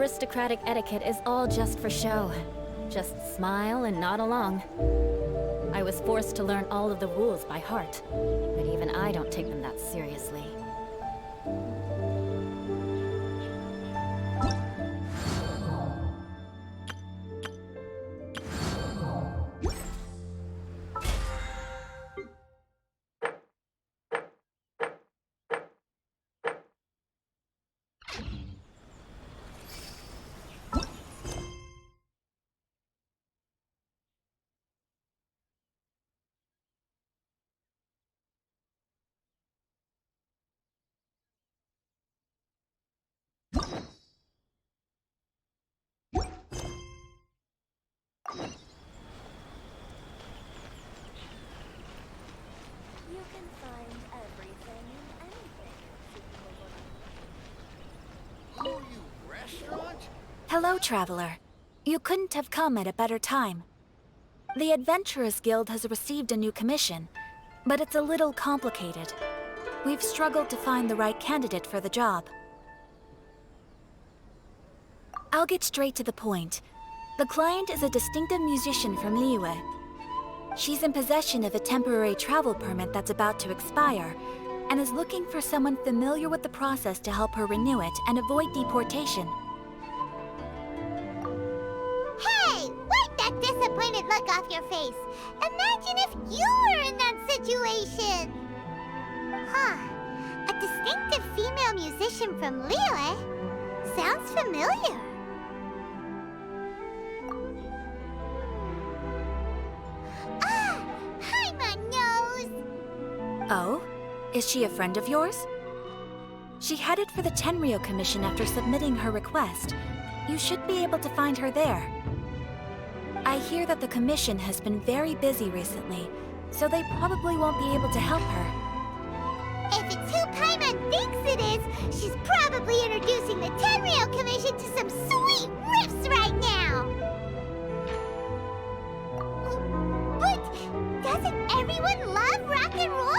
aristocratic etiquette is all just for show. Just smile and nod along. I was forced to learn all of the rules by heart, but even I don't take them that seriously. You can find everything and anything. Oh, you restaurant? Hello, traveler. You couldn't have come at a better time. The Adventurers Guild has received a new commission, but it's a little complicated. We've struggled to find the right candidate for the job. I'll get straight to the point. The client is a distinctive musician from Liyue. She's in possession of a temporary travel permit that's about to expire, and is looking for someone familiar with the process to help her renew it and avoid deportation. Hey! Wipe that disappointed look off your face! Imagine if you were in that situation! Huh. A distinctive female musician from Liyue? Sounds familiar. Ah! Hi, my nose! Oh? Is she a friend of yours? She headed for the Tenryou Commission after submitting her request. You should be able to find her there. I hear that the Commission has been very busy recently, so they probably won't be able to help her. If it's who Paimon thinks it is, she's probably introducing the Tenryou Commission to some sweet riffs right now! But doesn't everyone love rock and roll?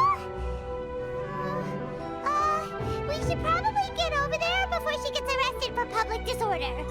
We should probably get over there before she gets arrested for public disorder.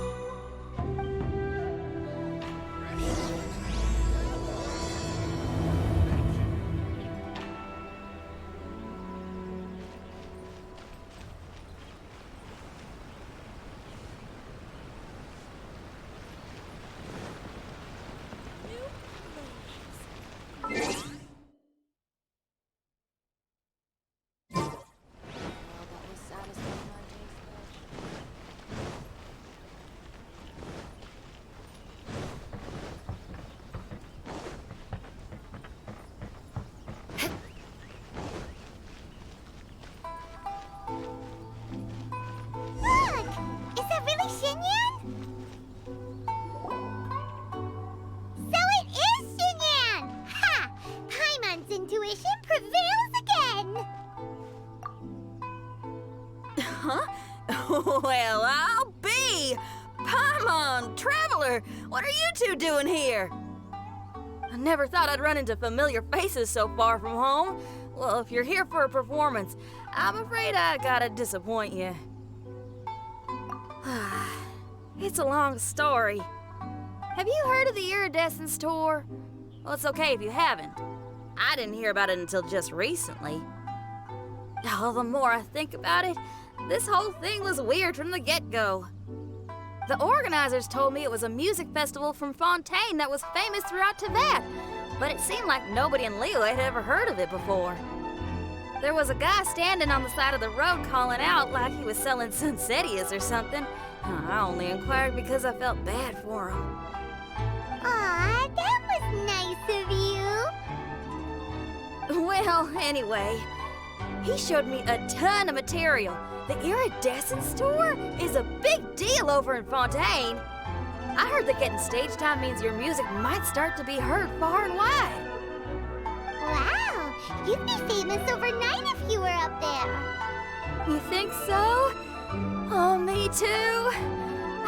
Look! Is that really Xinyan? So it is Xinyan! Ha! Paimon's intuition prevails again! Huh? Well, I'll be! Paimon, Traveler, what are you two doing here? I never thought I'd run into familiar faces so far from home. Well, if you're here for a performance, I'm afraid I gotta disappoint you. It's a long story. Have you heard of the Iridescence Tour? Well, it's okay if you haven't. I didn't hear about it until just recently. Oh, the more I think about it, this whole thing was weird from the get-go. The organizers told me it was a music festival from Fontaine that was famous throughout Tibet, but it seemed like nobody in Liyue had ever heard of it before. There was a guy standing on the side of the road calling out like he was selling Sunsetias or something. I only inquired because I felt bad for him. Aw, that was nice of you. Well, anyway, he showed me a ton of material. The Iridescence Tour is a big deal over in Fontaine. I heard that getting stage time means your music might start to be heard far and wide. Wow, you'd be famous overnight if you were up there. You think so? Oh, me too.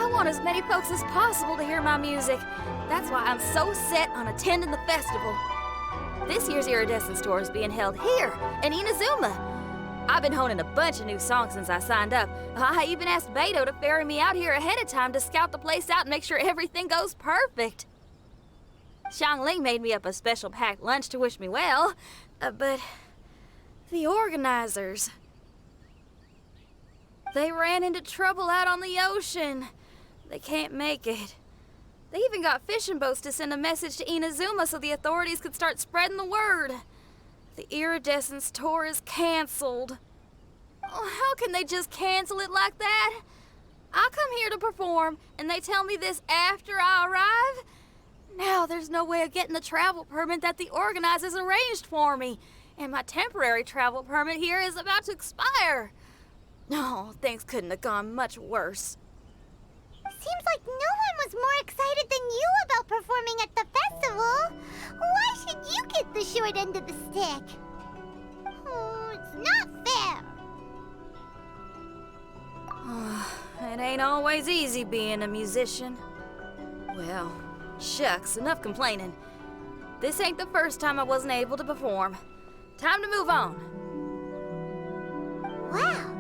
I want as many folks as possible to hear my music. That's why I'm so set on attending the festival. This year's Iridescence Tour is being held here in Inazuma. I've been honing a bunch of new songs since I signed up. I even asked Beto to ferry me out here ahead of time to scout the place out and make sure everything goes perfect. Xiangling made me up a special packed lunch to wish me well, but the organizers... They ran into trouble out on the ocean. They can't make it. They even got fishing boats to send a message to Inazuma so the authorities could start spreading the word. The Iridescence tour is canceled. Oh, how can they just cancel it like that? I come here to perform, and they tell me this after I arrive? Now there's no way of getting the travel permit that the organizers arranged for me, and my temporary travel permit here is about to expire. No, things couldn't have gone much worse. Seems like no one was more excited than you about performing at the festival. Why should you get the short end of the stick? Oh, it's not fair. It ain't always easy being a musician. Well, shucks, enough complaining. This ain't the first time I wasn't able to perform. Time to move on. Wow,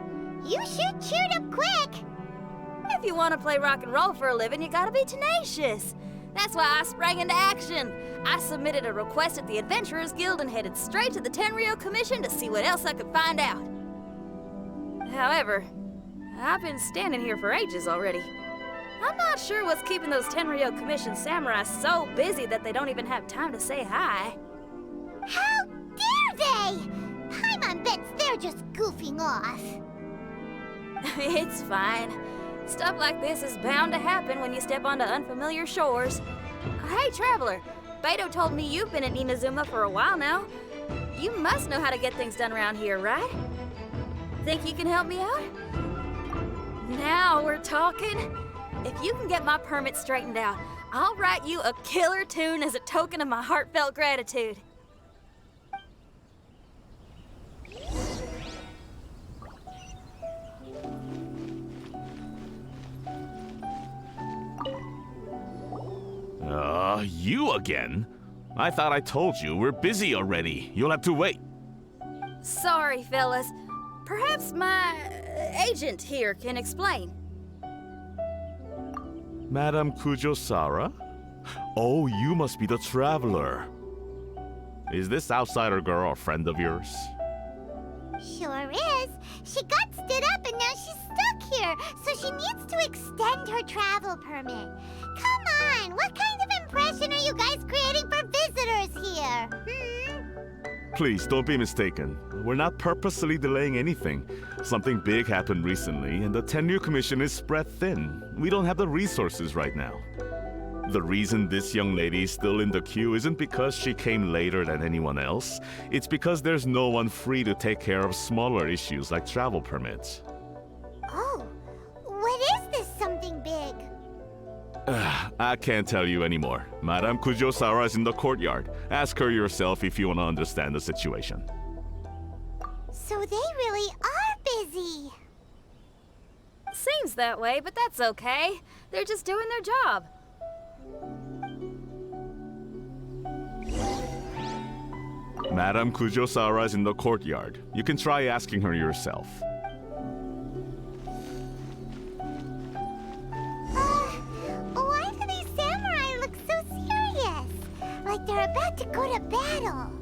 you sure cheered up quick. If you want to play rock and roll for a living, you gotta be tenacious. That's why I sprang into action. I submitted a request at the Adventurers Guild and headed straight to the Tenryou Commission to see what else I could find out. However, I've been standing here for ages already. I'm not sure what's keeping those Tenryou Commission samurai so busy that they don't even have time to say hi. How dare they? Paimon bets they're just goofing off. It's fine. Stuff like this is bound to happen when you step onto unfamiliar shores. Hey, Traveler, Beto told me you've been in Inazuma for a while now. You must know how to get things done around here, right? Think you can help me out? Now we're talking. If you can get my permit straightened out, I'll write you a killer tune as a token of my heartfelt gratitude. You again? I thought I told you we're busy already. You'll have to wait. Sorry, fellas. Perhaps my agent here can explain. Madame Kujosara? Oh, you must be the traveler. Is this outsider girl a friend of yours? Sure is. She got stood up and now she's stuck here, so she needs to extend her travel permit. Come on, what kind of impression are you guys creating for visitors here? Please, don't be mistaken. We're not purposely delaying anything. Something big happened recently, and the Tenryou Commission is spread thin. We don't have the resources right now. The reason this young lady is still in the queue isn't because she came later than anyone else. It's because there's no one free to take care of smaller issues like travel permits. Oh, what is this something big? I can't tell you anymore. Madame Kujosara is in the courtyard. Ask her yourself if you want to understand the situation. So they really are busy. Seems that way, but that's okay. They're just doing their job. Madame Kujosara is in the courtyard. You can try asking her yourself. Why do these samurai look so serious? Like they're about to go to battle.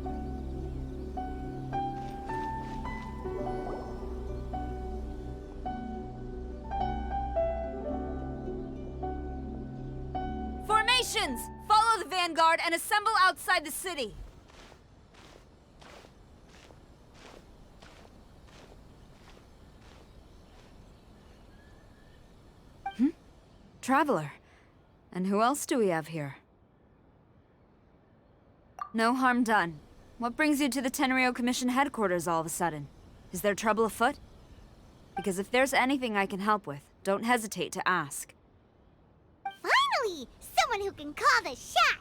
Formations! Follow the vanguard and assemble outside the city. Traveler. And who else do we have here? No harm done. What brings you to the Tenryou Commission headquarters all of a sudden? Is there trouble afoot? Because if there's anything I can help with, don't hesitate to ask. Finally! Someone who can call the shots!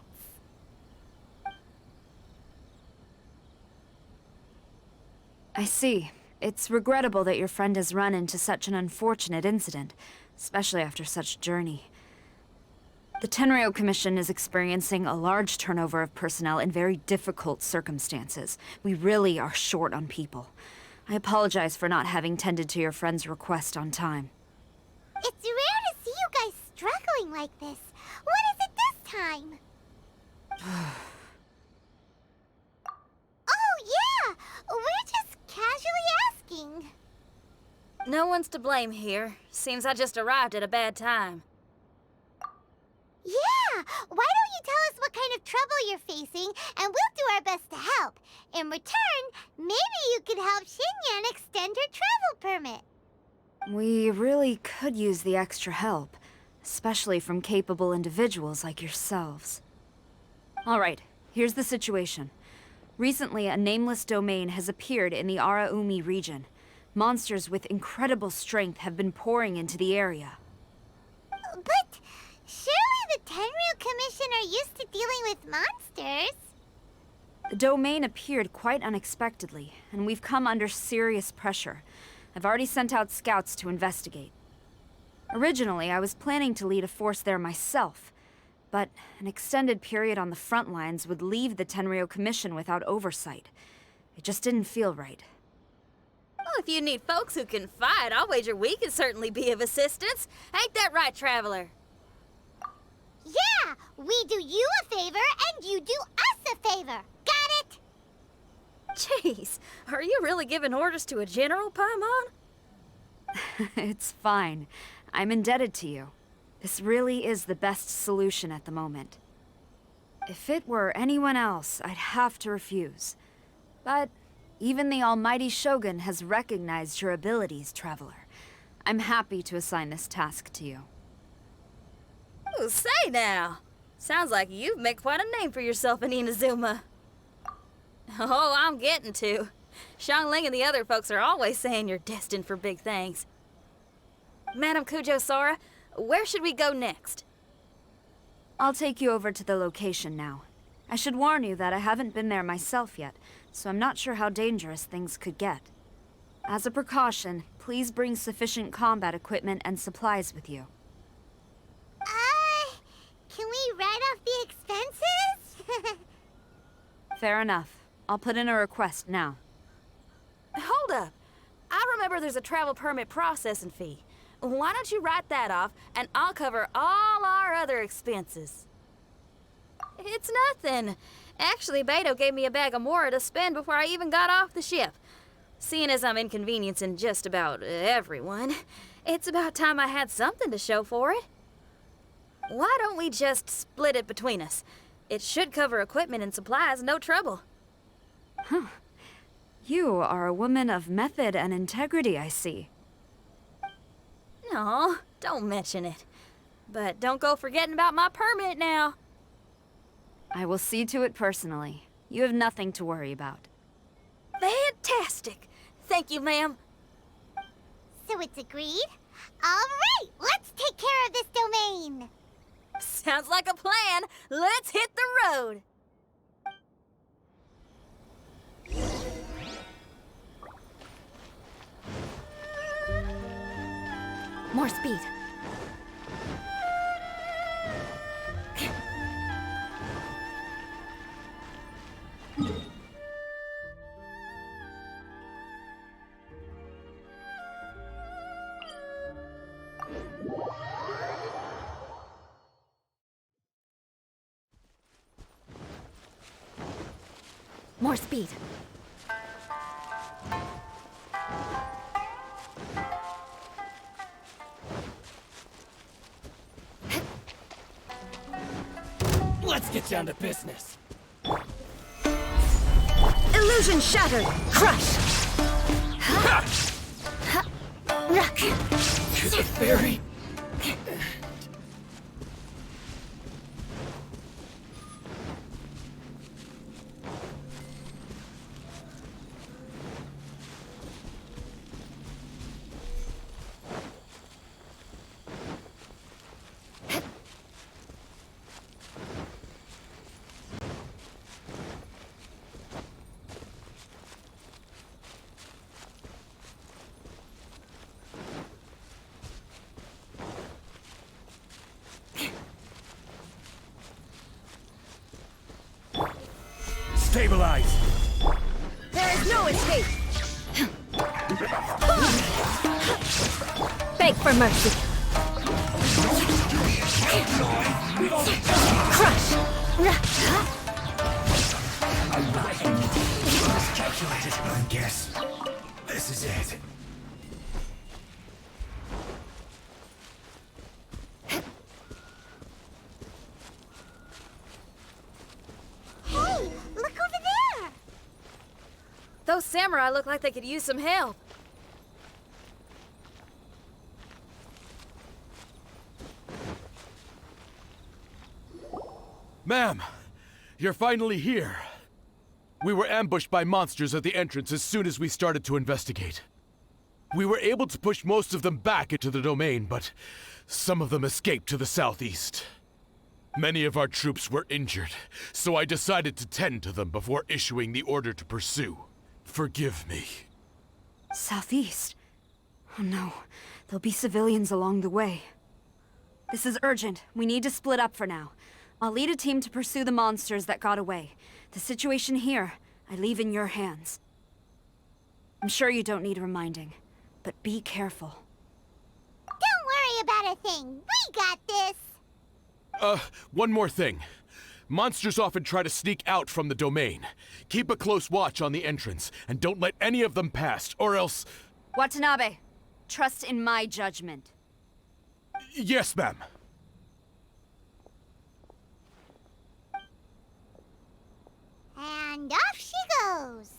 I see. It's regrettable that your friend has run into such an unfortunate incident, especially after such a journey. The Tenryou Commission is experiencing a large turnover of personnel in very difficult circumstances. We really are short on people. I apologize for not having tended to your friend's request on time. It's rare to see you guys struggling like this. What is it this time? Oh, yeah! We're just casually asking. No one's to blame here. Seems I just arrived at a bad time. Yeah! Why don't you tell us what kind of trouble you're facing, and we'll do our best to help. In return, maybe you could help Xinyan extend her travel permit. We really could use the extra help, especially from capable individuals like yourselves. All right, here's the situation. Recently, a nameless domain has appeared in the Araumi region. Monsters with incredible strength have been pouring into the area. But surely the Tenryou Commission are used to dealing with monsters. The domain appeared quite unexpectedly, and we've come under serious pressure. I've already sent out scouts to investigate. Originally, I was planning to lead a force there myself, but an extended period on the front lines would leave the Tenryou Commission without oversight. It just didn't feel right. Well, if you need folks who can fight, I'll wager we can certainly be of assistance. Ain't that right, Traveler? Yeah! We do you a favor, and you do us a favor. Got it? Jeez, are you really giving orders to a general, Paimon? It's fine. I'm indebted to you. This really is the best solution at the moment. If it were anyone else, I'd have to refuse. But even the almighty Shogun has recognized your abilities, Traveler. I'm happy to assign this task to you. Ooh, say now. Sounds like you've made quite a name for yourself in Inazuma. Oh, I'm getting to. Xiangling and the other folks are always saying you're destined for big things. Madam Kujo Sora, where should we go next? I'll take you over to the location now. I should warn you that I haven't been there myself yet, so I'm not sure how dangerous things could get. As a precaution, please bring sufficient combat equipment and supplies with you. Can we write off the expenses? Fair enough. I'll put in a request now. Hold up. I remember there's a travel permit processing fee. Why don't you write that off, and I'll cover all our other expenses. It's nothing. Actually, Beto gave me a bag of Mora to spend before I even got off the ship. Seeing as I'm inconveniencing just about everyone, it's about time I had something to show for it. Why don't we just split it between us? It should cover equipment and supplies, no trouble. Huh. You are a woman of method and integrity, I see. No, don't mention it. But don't go forgetting about my permit now. I will see to it personally. You have nothing to worry about. Fantastic. Thank you, ma'am. So it's agreed? Alright, let's take care of this domain. Sounds like a plan. Let's hit the road. More speed. More speed. Let's get down to business. Illusion shattered. Crush. To the ferry. Stabilize! There is no escape. Beg for mercy. Crush. Calculated, I guess. This is it. Hey, look over there! Those samurai look like they could use some help. Ma'am, you're finally here. We were ambushed by monsters at the entrance as soon as we started to investigate. We were able to push most of them back into the domain, but some of them escaped to the southeast. Many of our troops were injured, so I decided to tend to them before issuing the order to pursue. Forgive me. Southeast? Oh no, there'll be civilians along the way. This is urgent. We need to split up for now. I'll lead a team to pursue the monsters that got away. The situation here, I leave in your hands. I'm sure you don't need reminding, but be careful. Don't worry about a thing. We got this. One more thing. Monsters often try to sneak out from the domain. Keep a close watch on the entrance, and don't let any of them pass, or else... Watanabe, trust in my judgment. Yes, ma'am. And off she goes.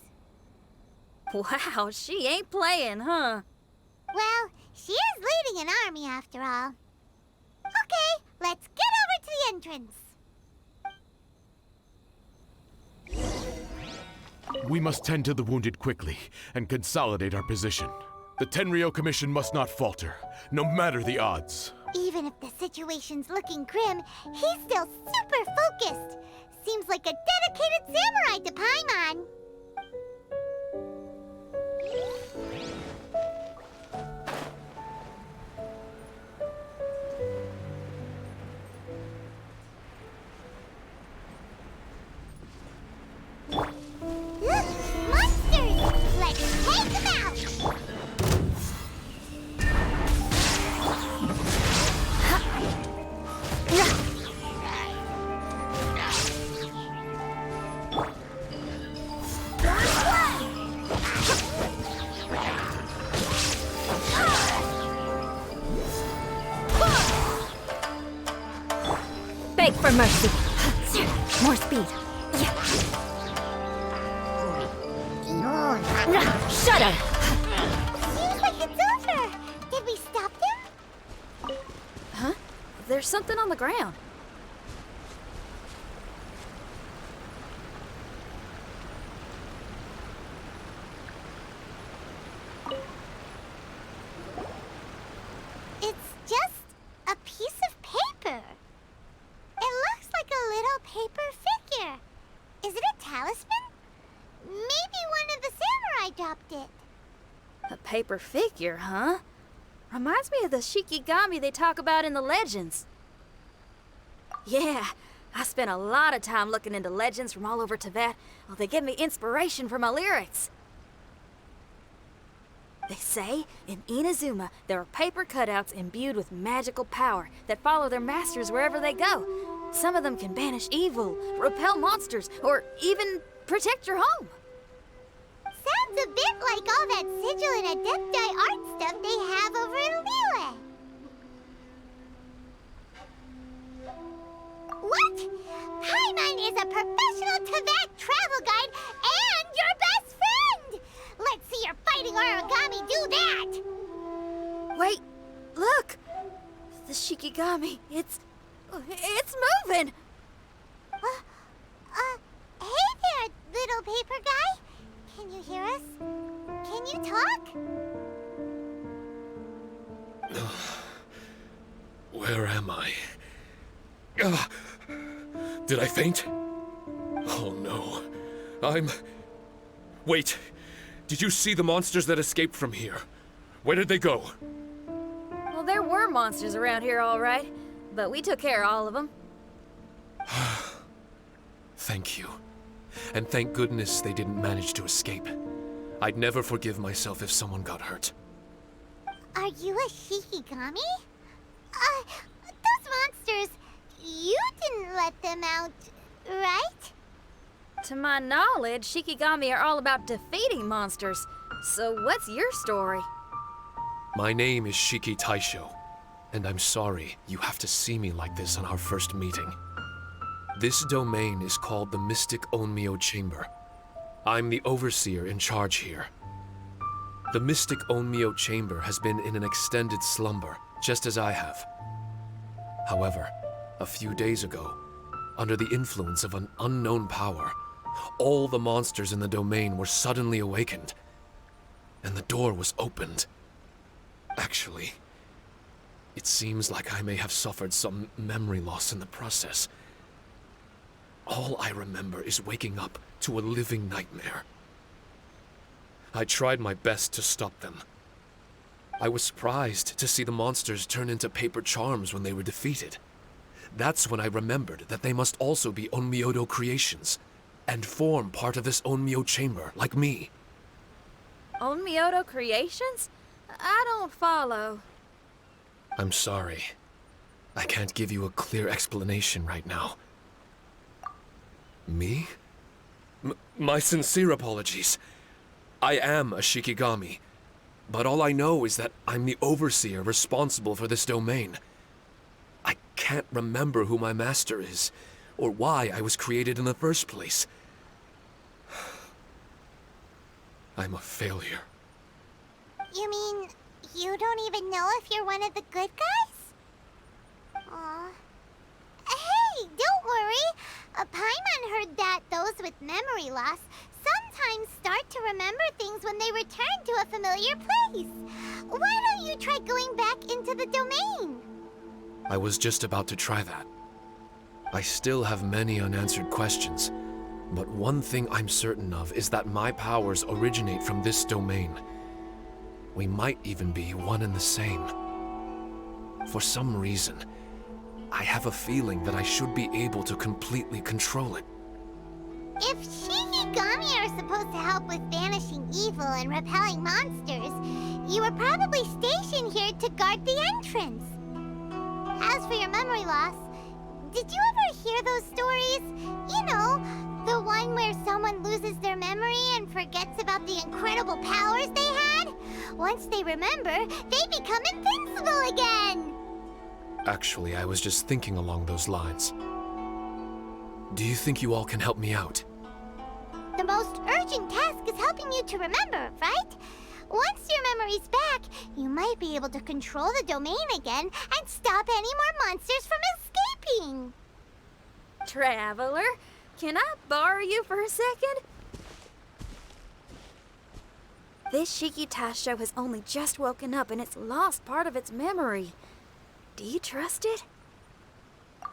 Wow, she ain't playing, huh? Well, she is leading an army after all. Okay, let's get over to the entrance. We must tend to the wounded quickly and consolidate our position. The Tenryou Commission must not falter, no matter the odds. Even if the situation's looking grim, he's still super focused. Seems like a dedicated samurai to Paimon. Look, monsters! Let's take them out! Beg for mercy. More speed. Shut up! Seems like it's over. Did we stop them? Huh? There's something on the ground. It's just a piece of paper. It looks like a little paper figure. Is it a talisman? Maybe one of the samurai dropped it. A paper figure, huh? Reminds me of the Shikigami they talk about in the legends. Yeah, I spent a lot of time looking into legends from all over Tibet. Well, they give me inspiration for my lyrics. They say in Inazuma there are paper cutouts imbued with magical power that follow their masters wherever they go. Some of them can banish evil, repel monsters, or even protect your home. Sounds a bit like all that sigil and adepti art stuff they have over in Liyue. What? Paimon is a professional Tibet travel guide and your best friend! Let's see your fighting origami do that! Wait, look! The Shikigami, it's moving! Hey there, little paper guy. Can you hear us? Can you talk? Where am I? Did I faint? Oh no. Wait. Did you see the monsters that escaped from here? Where did they go? Well, there were monsters around here, all right. But we took care of all of them. Thank you. And thank goodness they didn't manage to escape. I'd never forgive myself if someone got hurt. Are you a Shikigami? Those monsters, you didn't let them out, right? To my knowledge, Shikigami are all about defeating monsters. So what's your story? My name is Shiki Taisho, and I'm sorry you have to see me like this on our first meeting. This domain is called the Mystic Onmyo Chamber. I'm the overseer in charge here. The Mystic Onmyo Chamber has been in an extended slumber, just as I have. However, a few days ago, under the influence of an unknown power, all the monsters in the domain were suddenly awakened, and the door was opened. Actually, it seems like I may have suffered some memory loss in the process. All I remember is waking up to a living nightmare. I tried my best to stop them. I was surprised to see the monsters turn into paper charms when they were defeated. That's when I remembered that they must also be Onmyodo creations, and form part of this Onmyo chamber, like me. Onmyodo creations? I don't follow. I'm sorry. I can't give you a clear explanation right now. Me? My sincere apologies. I am a Shikigami, but all I know is that I'm the overseer responsible for this domain. I can't remember who my master is, or why I was created in the first place. I'm a failure. You mean you don't even know if you're one of the good guys? Aw. Hey, don't worry. Paimon heard that those with memory loss sometimes start to remember things when they return to a familiar place. Why don't you try going back into the domain? I was just about to try that. I still have many unanswered questions, but one thing I'm certain of is that my powers originate from this domain. We might even be one and the same. For some reason, I have a feeling that I should be able to completely control it. If Shikigami are supposed to help with banishing evil and repelling monsters, you were probably stationed here to guard the entrance. As for your memory loss, did you ever hear those stories? You know, the one where someone loses their memory and forgets about the incredible powers they had? Once they remember, they become invincible again! Actually, I was just thinking along those lines. Do you think you all can help me out? The most urgent task is helping you to remember, right? Once your memory's back, you might be able to control the domain again and stop any more monsters from escaping. Traveler, can I borrow you for a second? This Shiki Taisho has only just woken up and it's lost part of its memory. Do you trust it?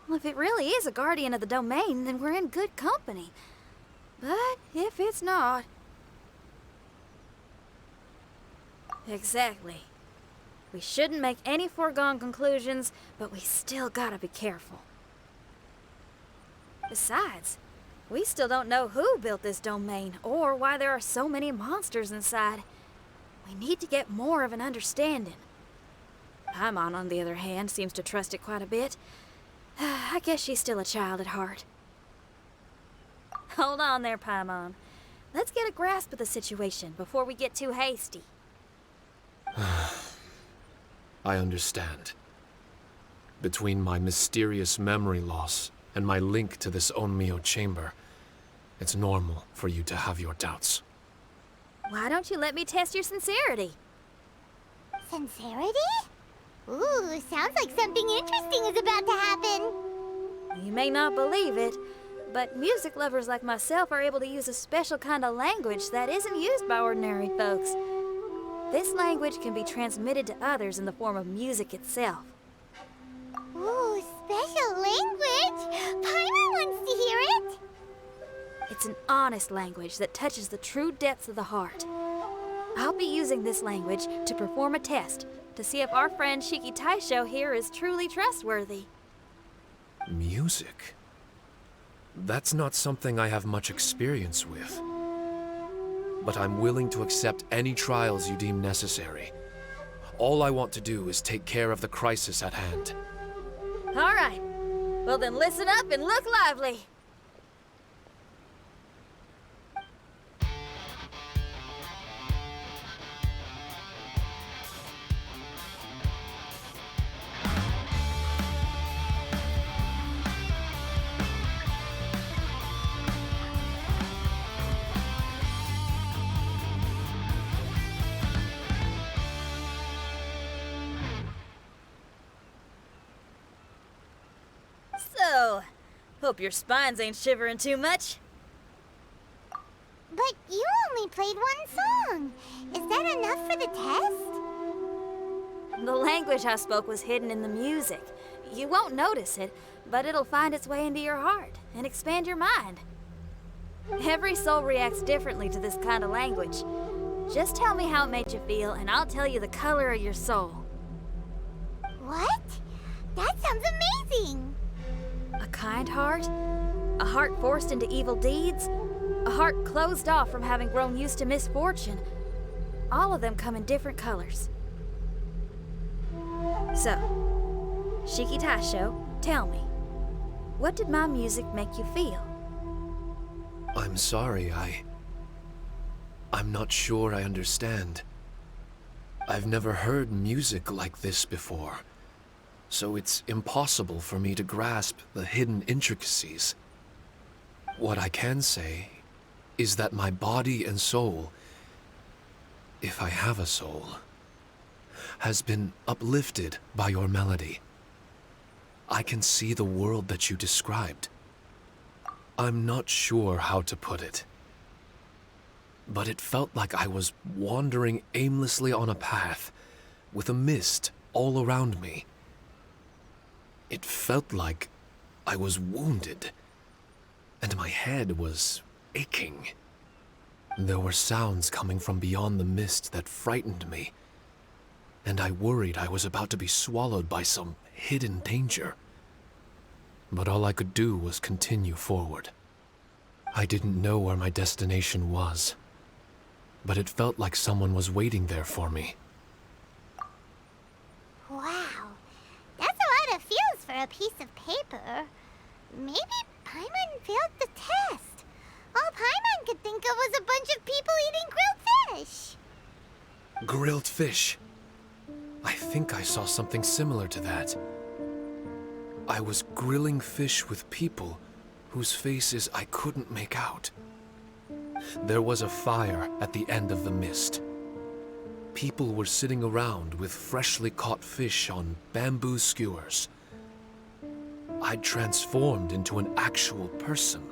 Well, if it really is a guardian of the domain, then we're in good company. But if it's not... Exactly. We shouldn't make any foregone conclusions, but we still gotta be careful. Besides, we still don't know who built this domain or why there are so many monsters inside. We need to get more of an understanding. Paimon, on the other hand, seems to trust it quite a bit. I guess she's still a child at heart. Hold on there, Paimon. Let's get a grasp of the situation before we get too hasty. I understand. Between my mysterious memory loss and my link to this Onmyo chamber, it's normal for you to have your doubts. Why don't you let me test your sincerity? Sincerity? Ooh, sounds like something interesting is about to happen. You may not believe it, but music lovers like myself are able to use a special kind of language that isn't used by ordinary folks. This language can be transmitted to others in the form of music itself. Ooh, special language! Paimon wants to hear it! It's an honest language that touches the true depths of the heart. I'll be using this language to perform a test to see if our friend Shiki Taisho here is truly trustworthy. Music? That's not something I have much experience with. but I'm willing to accept any trials you deem necessary. All I want to do is take care of the crisis at hand. All right. Well then listen up and look lively. So, hope your spines ain't shivering too much. But you only played one song. Is that enough for the test? The language I spoke was hidden in the music. You won't notice it, but it'll find its way into your heart and expand your mind. Every soul reacts differently to this kind of language. Just tell me how it made you feel, and I'll tell you the color of your soul. What? That sounds amazing! A kind heart? A heart forced into evil deeds? A heart closed off from having grown used to misfortune? All of them come in different colors. So, Shiki Taisho, tell me, what did my music make you feel? I'm sorry, I'm not sure I understand. I've never heard music like this before, so it's impossible for me to grasp the hidden intricacies. What I can say is that my body and soul, if I have a soul, has been uplifted by your melody. I can see the world that you described. I'm not sure how to put it, but it felt like I was wandering aimlessly on a path with a mist all around me. It felt like I was wounded, and my head was aching. There were sounds coming from beyond the mist that frightened me, and I worried I was about to be swallowed by some hidden danger. But all I could do was continue forward. I didn't know where my destination was, but it felt like someone was waiting there for me. Wow, that's a lot of feels for a piece of paper. Maybe Paimon failed the test. All Paimon could think of was a bunch of people eating grilled fish. Grilled fish. I think I saw something similar to that. I was grilling fish with people whose faces I couldn't make out. There was a fire at the end of the mist. People were sitting around with freshly caught fish on bamboo skewers. I'd transformed into an actual person.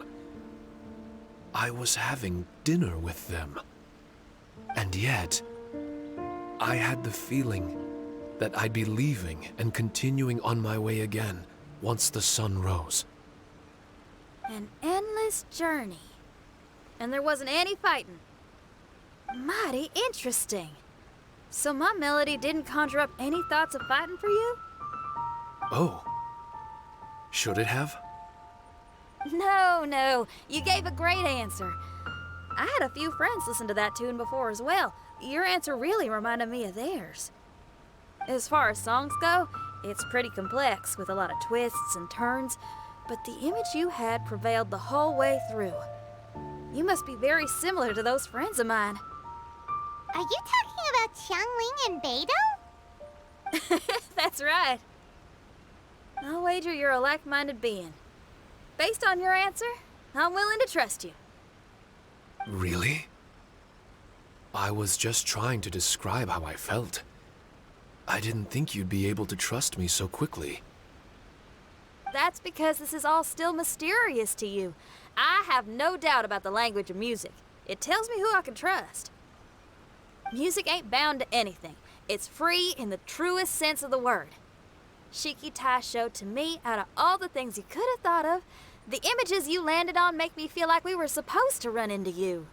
I was having dinner with them. And yet, I had the feeling that I'd be leaving and continuing on my way again once the sun rose. An endless journey. And there wasn't any fighting. Mighty interesting. So my melody didn't conjure up any thoughts of fighting for you? Oh. Should it have? No. You gave a great answer. I had a few friends listen to that tune before as well. Your answer really reminded me of theirs. As far as songs go, it's pretty complex with a lot of twists and turns, but the image you had prevailed the whole way through. You must be very similar to those friends of mine. Are you talking about Xiangling and Beidou? That's right. I'll wager you're a like-minded being. Based on your answer, I'm willing to trust you. Really? I was just trying to describe how I felt. I didn't think you'd be able to trust me so quickly. That's because this is all still mysterious to you. I have no doubt about the language of music. It tells me who I can trust. Music ain't bound to anything. It's free in the truest sense of the word. Shiki Taisho, to me, out of all the things you could have thought of, the images you landed on make me feel like we were supposed to run into you.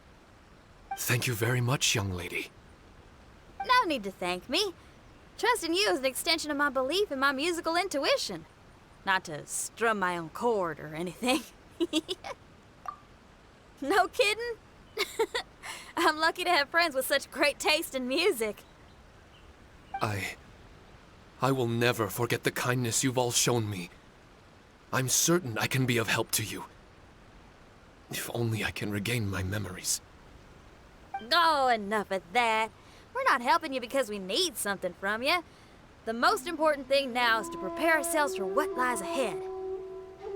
Thank you very much, young lady. No need to thank me. Trusting you is an extension of my belief in my musical intuition. Not to strum my own chord or anything. No kidding? I'm lucky to have friends with such great taste in music. I will never forget the kindness you've all shown me. I'm certain I can be of help to you. If only I can regain my memories. Oh, enough of that. We're not helping you because we need something from you. The most important thing now is to prepare ourselves for what lies ahead.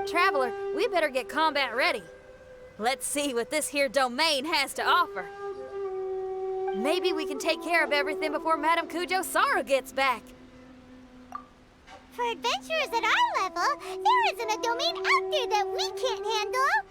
Traveler, we better get combat ready. Let's see what this here domain has to offer. Maybe we can take care of everything before Madame Kujo-Sara gets back. For adventurers at our level, there isn't a domain out there that we can't handle.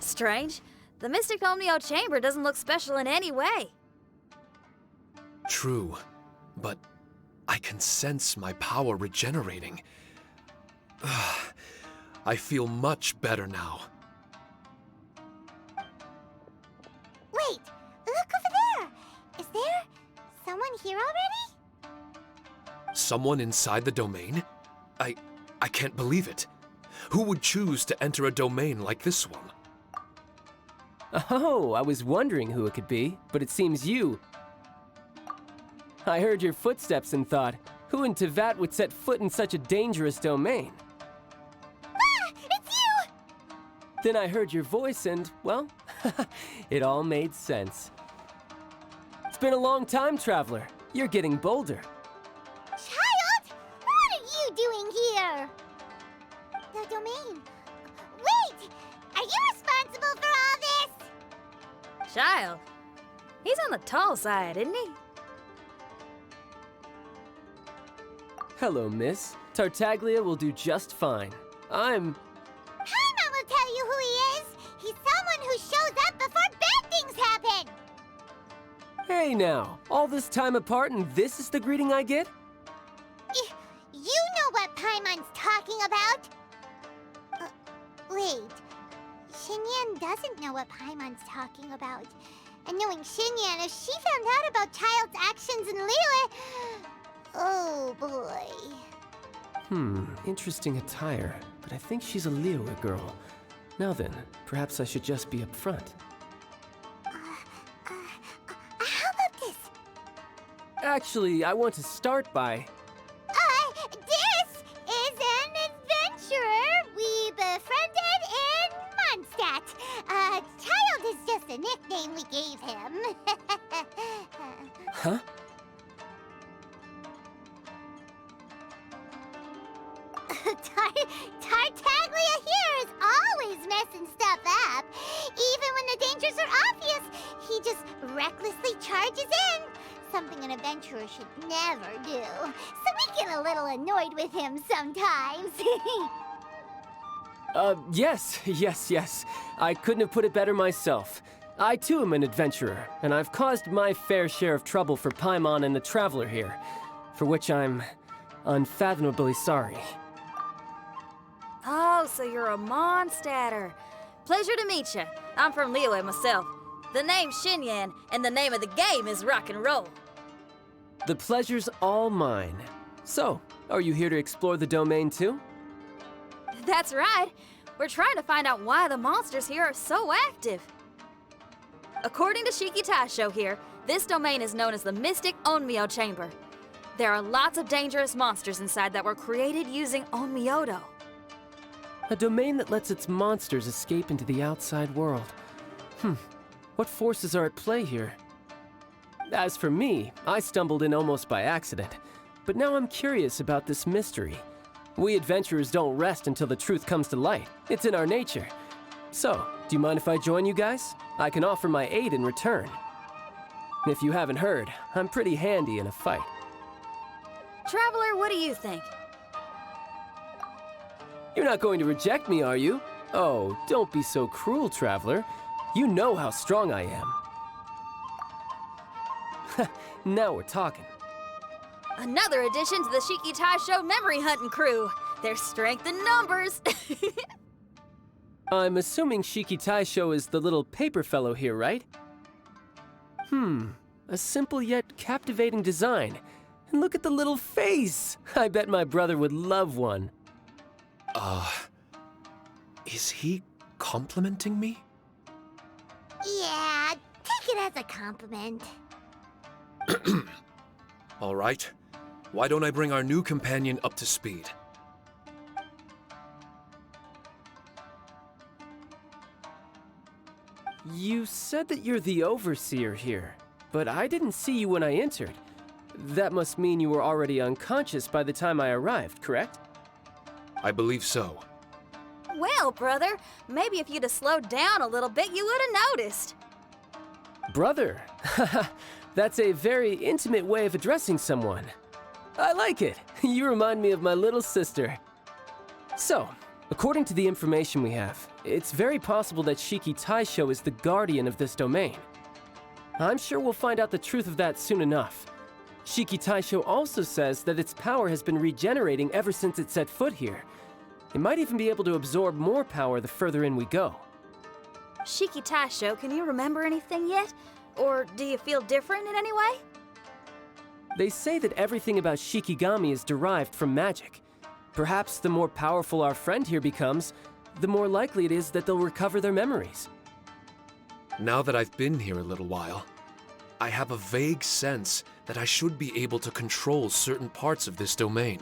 Strange. The Mystic Omnio Chamber doesn't look special in any way. True, but I can sense my power regenerating. I feel much better now. Wait, look over there. Is there someone here already? Someone inside the domain? I can't believe it. Who would choose to enter a domain like this one? Oh, I was wondering who it could be, but it seems you. I heard your footsteps and thought, who in Tevat would set foot in such a dangerous domain? Ah, it's you! Then I heard your voice and, well, it all made sense. It's been a long time, Traveler. You're getting bolder. Child, what are you doing here? The domain. Wait! Are you responsible for all this? Child. He's on the tall side, isn't he? Hello, miss. Tartaglia will do just fine. Paimon will tell you who he is. He's someone who shows up before bad things happen. Hey now, all this time apart and this is the greeting I get? You know what Paimon's talking about. Wait. Xinyan doesn't know what Paimon's talking about. And knowing Xinyan, if she found out about Child's actions in Liyue... Oh, boy. Interesting attire, but I think she's a Liyue girl. Now then, perhaps I should just be upfront. How about this? Actually, I want to start by... This is an adventurer we befriended in Mondstadt. Child is just a nickname we gave him. Huh? Tartaglia here is always messing stuff up. Even when the dangers are obvious, he just recklessly charges in. Something an adventurer should never do. So we get a little annoyed with him sometimes. Yes. I couldn't have put it better myself. I too am an adventurer, and I've caused my fair share of trouble for Paimon and the Traveler here, for which I'm unfathomably sorry. Oh, so you're a Mondstadter. Pleasure to meet you. I'm from Liyue myself. The name's Xinyan, and the name of the game is rock and roll. The pleasure's all mine. So, are you here to explore the domain too? That's right. We're trying to find out why the monsters here are so active. According to Shiki Taisho here, this domain is known as the Mystic Onmyo Chamber. There are lots of dangerous monsters inside that were created using Onmyodo. A domain that lets its monsters escape into the outside world. What forces are at play here? As for me, I stumbled in almost by accident. But now I'm curious about this mystery. We adventurers don't rest until the truth comes to light. It's in our nature. So, do you mind if I join you guys? I can offer my aid in return. If you haven't heard, I'm pretty handy in a fight. Traveler, what do you think? You're not going to reject me, are you? Oh, don't be so cruel, Traveler. You know how strong I am. Now we're talking. Another addition to the Shiki Taisho memory hunting crew. There's strength in numbers. I'm assuming Shiki Taisho is the little paper fellow here, right? A simple yet captivating design. And look at the little face! I bet my brother would love one. Is he complimenting me? Yeah, take it as a compliment. All right. Why don't I bring our new companion up to speed? You said that you're the overseer here, but I didn't see you when I entered. That must mean you were already unconscious by the time I arrived, correct? I believe so. Well, brother, maybe if you'd have slowed down a little bit, you would have noticed. Brother? That's a very intimate way of addressing someone. I like it. You remind me of my little sister. So, according to the information we have, it's very possible that Shiki Taisho is the guardian of this domain. I'm sure we'll find out the truth of that soon enough. Shiki Taisho also says that its power has been regenerating ever since it set foot here. It might even be able to absorb more power the further in we go. Shiki Taisho, can you remember anything yet? Or do you feel different in any way? They say that everything about Shikigami is derived from magic. Perhaps the more powerful our friend here becomes, the more likely it is that they'll recover their memories. Now that I've been here a little while, I have a vague sense that I should be able to control certain parts of this domain.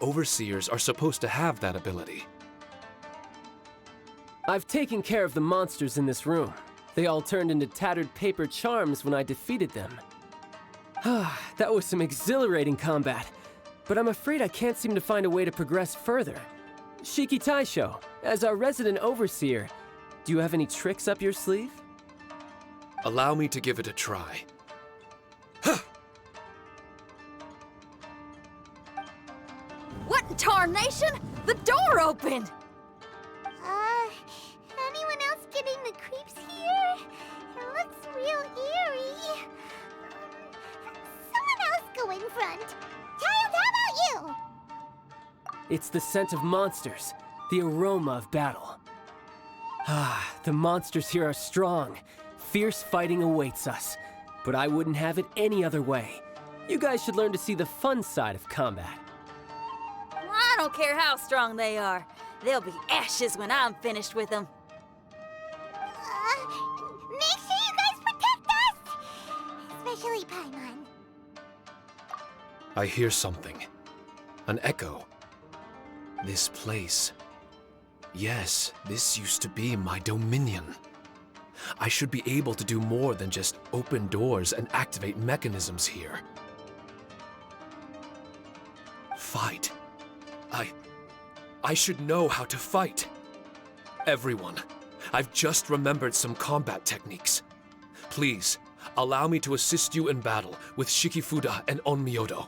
Overseers are supposed to have that ability. I've taken care of the monsters in this room. They all turned into tattered paper charms when I defeated them. That was some exhilarating combat, but I'm afraid I can't seem to find a way to progress further. Shiki Taisho, as our resident overseer, do you have any tricks up your sleeve? Allow me to give it a try. Tarnation! The door opened! Anyone else getting the creeps here? It looks real eerie. Someone else go in front. Child, how about you? It's the scent of monsters, the aroma of battle. The monsters here are strong. Fierce fighting awaits us. But I wouldn't have it any other way. You guys should learn to see the fun side of combat. I don't care how strong they are. They'll be ashes when I'm finished with them. Make sure you guys protect us! Especially Paimon. I hear something. An echo. This place. Yes, this used to be my dominion. I should be able to do more than just open doors and activate mechanisms here. Fight. I should know how to fight. Everyone, I've just remembered some combat techniques. Please, allow me to assist you in battle with Shikifuda and Onmyodo.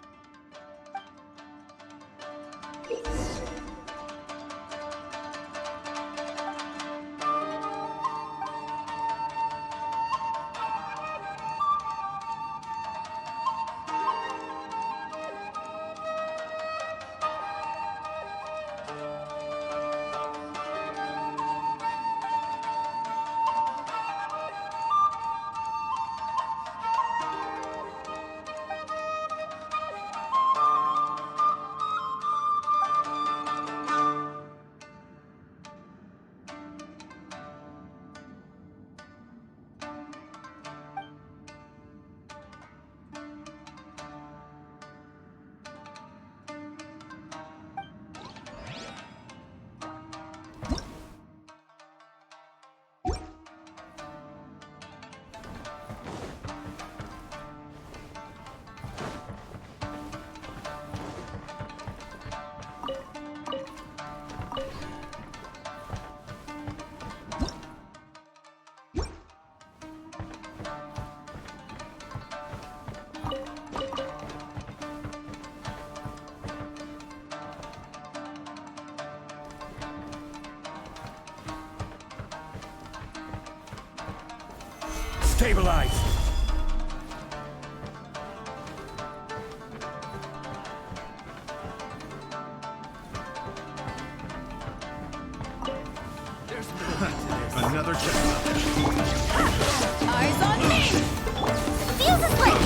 Stabilize! Another check. Eyes on me! Fuse is lit!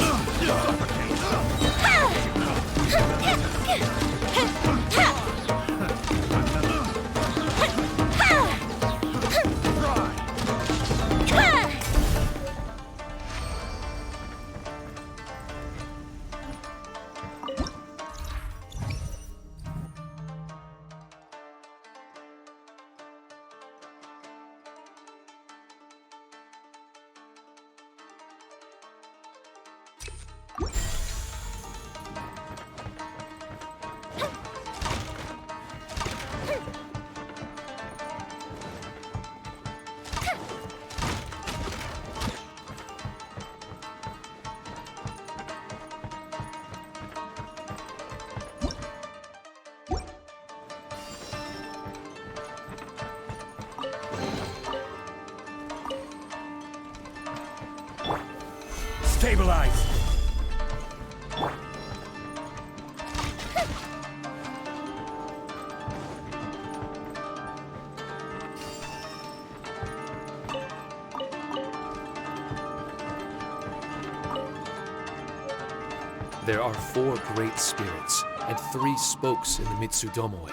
Stabilize! There are 4 great spirits and 3 spokes in the Mitsudomoe.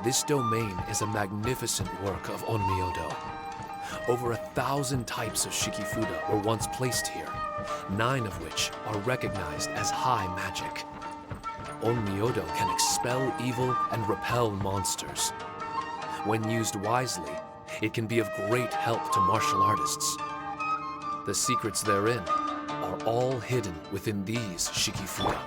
This domain is a magnificent work of Onmyodo. Over 1,000 types of Shikifuda were once placed here, 9 of which are recognized as high magic. Onmyodo can expel evil and repel monsters. When used wisely, it can be of great help to martial artists. The secrets therein are all hidden within these Shikifuda.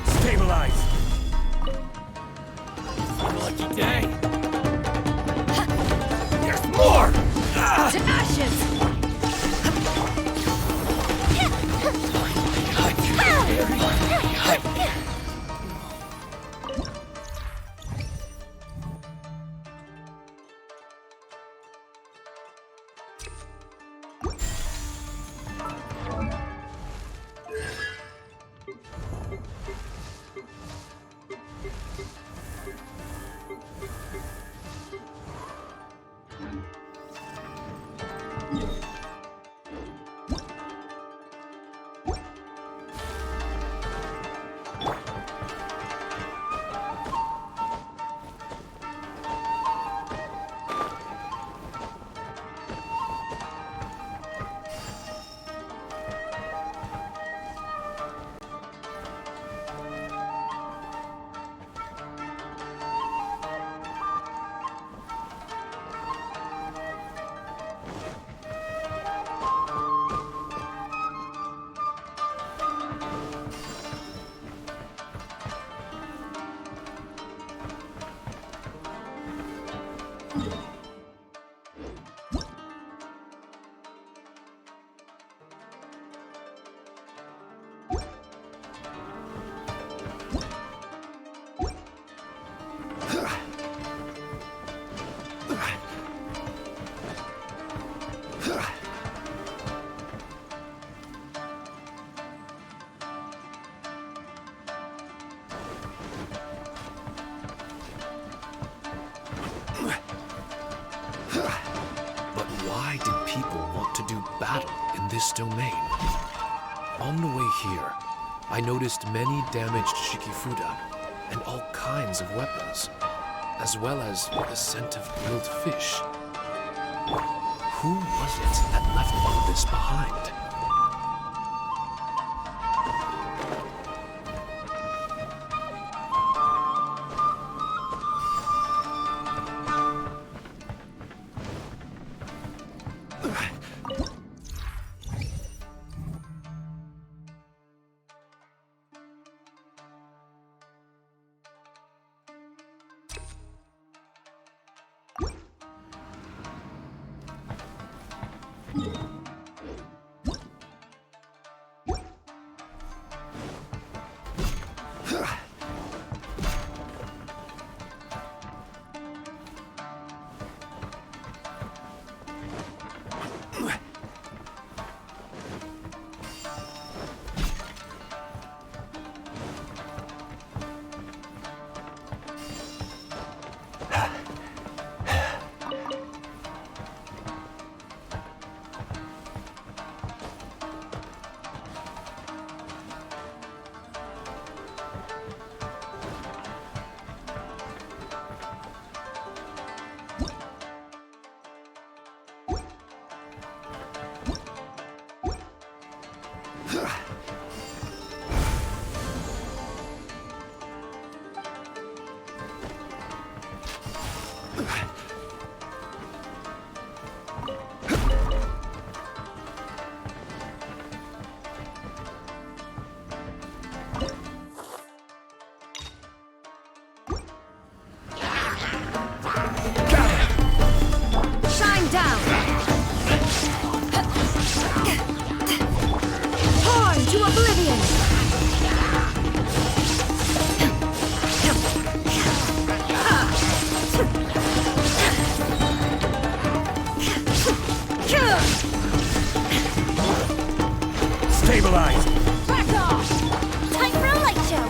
Stabilize! Lucky day! There's more! To ashes! But why did people want to do battle in this domain? On the way here, I noticed many damaged Shikifuda and all kinds of weapons, as well as the scent of grilled fish. Who was it that left all this behind? Stabilize! Back off! Time for a light show!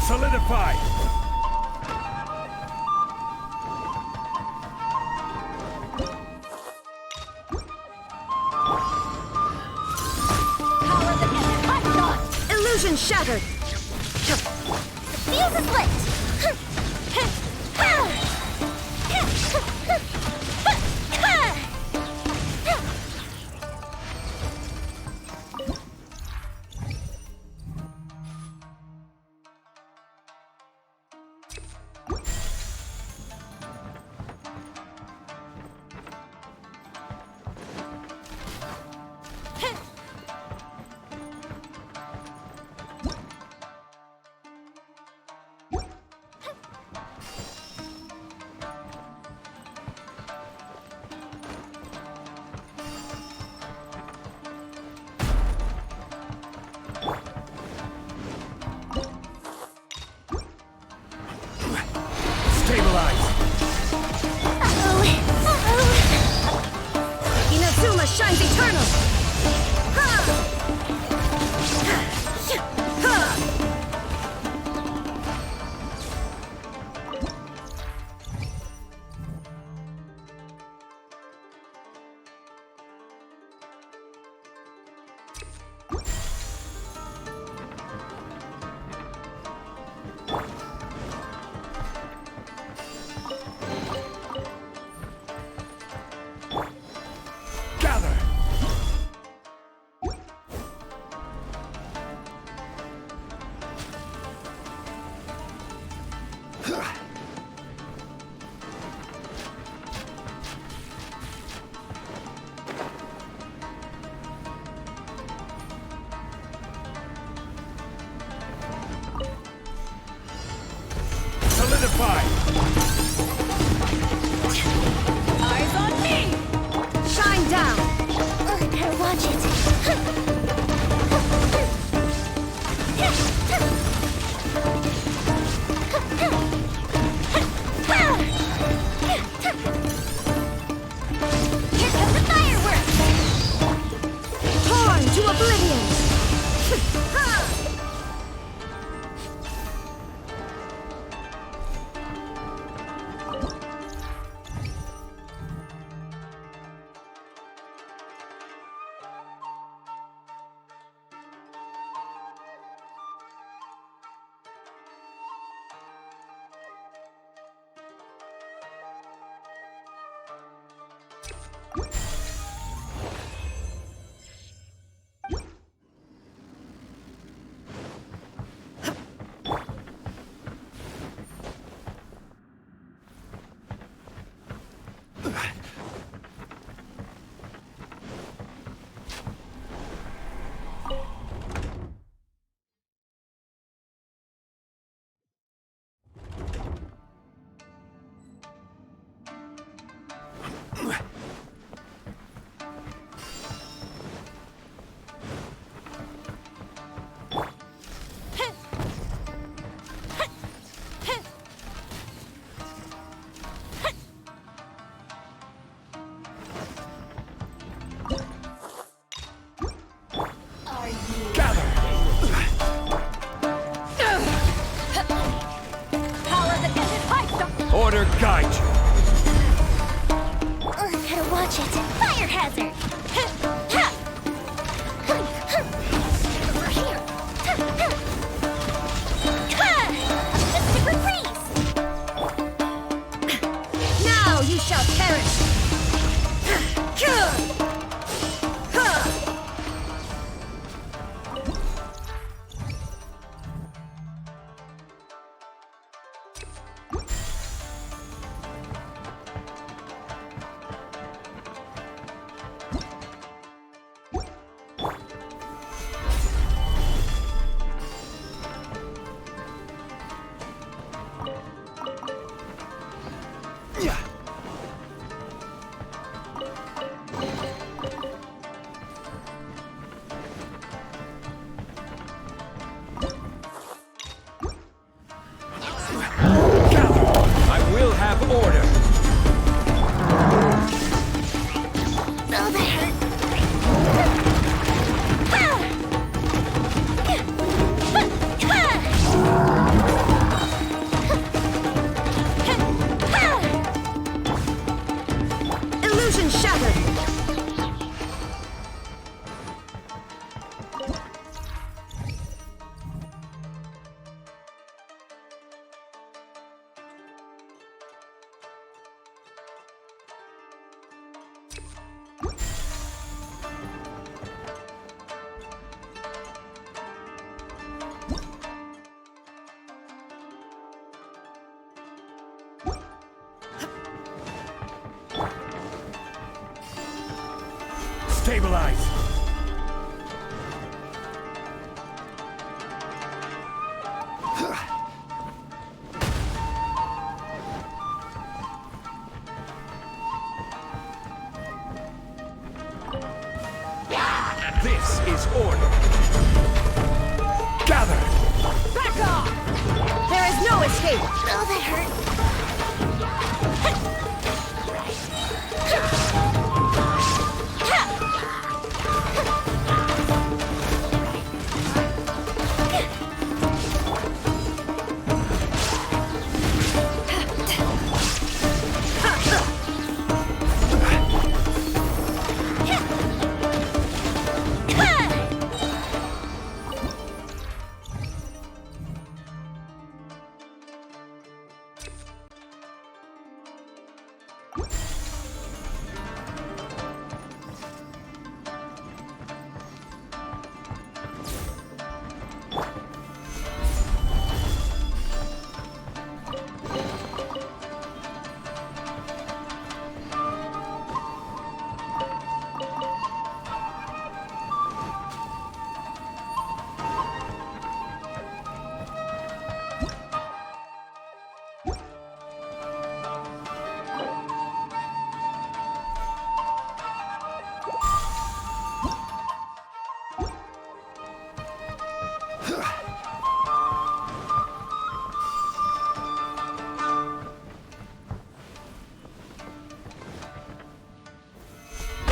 Solidify! Illusion shattered! Fuse is lit! Inazuma shines eternal! Eyes on me! Shine down! Here, watch it! Here comes the fireworks! Torn to oblivion! order. Oh, that hurt. Illusion shattered! Stabilize. This is order. Gather. Back off! There is no escape! Oh, that hurt.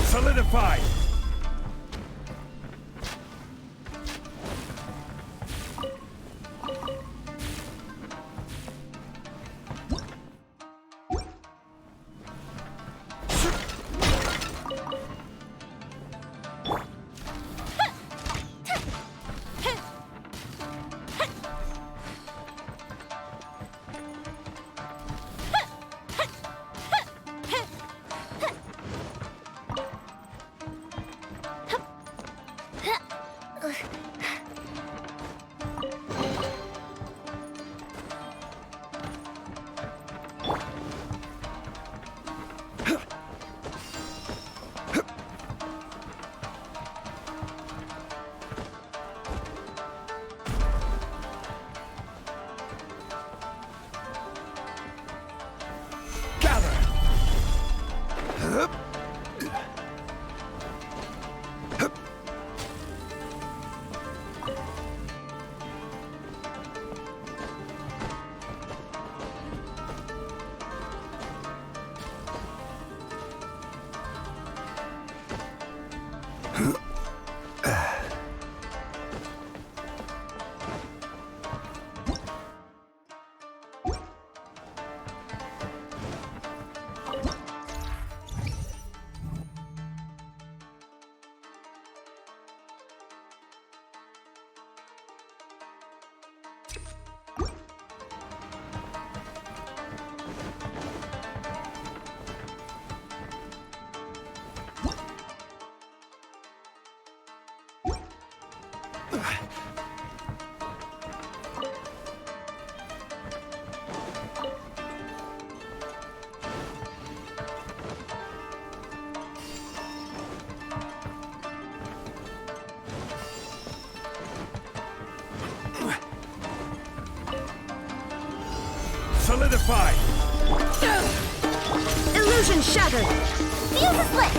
Solidified. Solidified. Illusion shattered! Fuse is lit.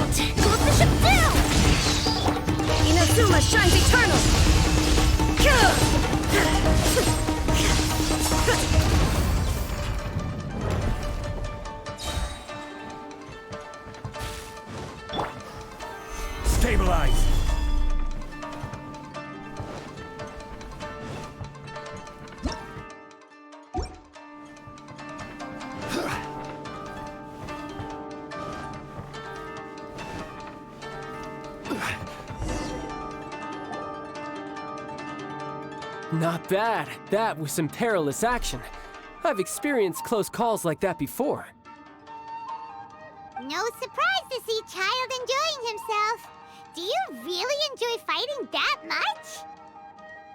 out! Close the ship down! Inazuma shines eternal! Stabilize! Not bad. That was some perilous action. I've experienced close calls like that before. No surprise to see Child enjoying himself. Do you really enjoy fighting that much?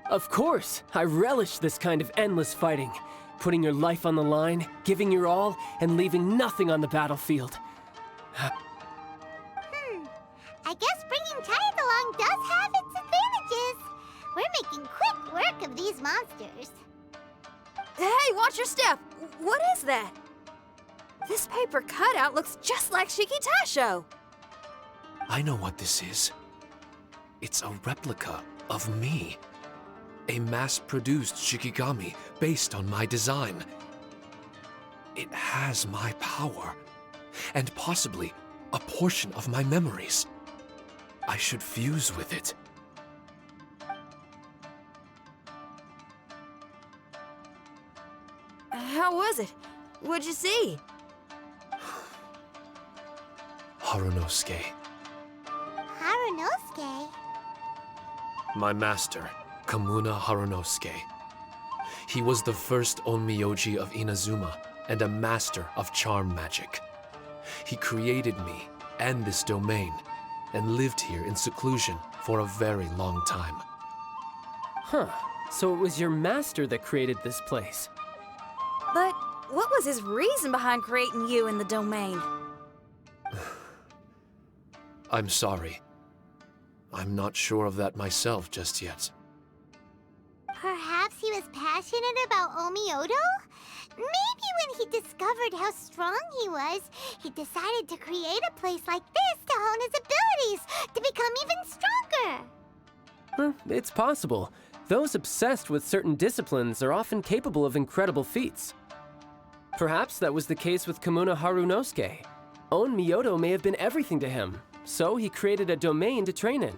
Of course, I relish this kind of endless fighting. Putting your life on the line, giving your all, and leaving nothing on the battlefield. I guess bringing Child along does have its advantages. We're making quick work of these monsters. Hey, watch your step! What is that? This paper cutout looks just like Shiki Taisho. I know what this is. It's a replica of me. A mass-produced Shikigami based on my design. It has my power, and possibly a portion of my memories. I should fuse with it. How was it? What'd you see? Harunosuke, Harunosuke? my master, Kamuna Harunosuke. He was the first Onmyoji of Inazuma and a master of charm magic. He created me and this domain and lived here in seclusion for a very long time. Huh, so it was your master that created this place. But what was his reason behind creating you in the domain? I'm sorry. I'm not sure of that myself just yet. Perhaps he was passionate about Omiodo? Maybe when he discovered how strong he was, he decided to create a place like this to hone his abilities, to become even stronger. It's possible. Those obsessed with certain disciplines are often capable of incredible feats. Perhaps that was the case with Kamuna Harunosuke. Onmyodo may have been everything to him, so he created a domain to train in.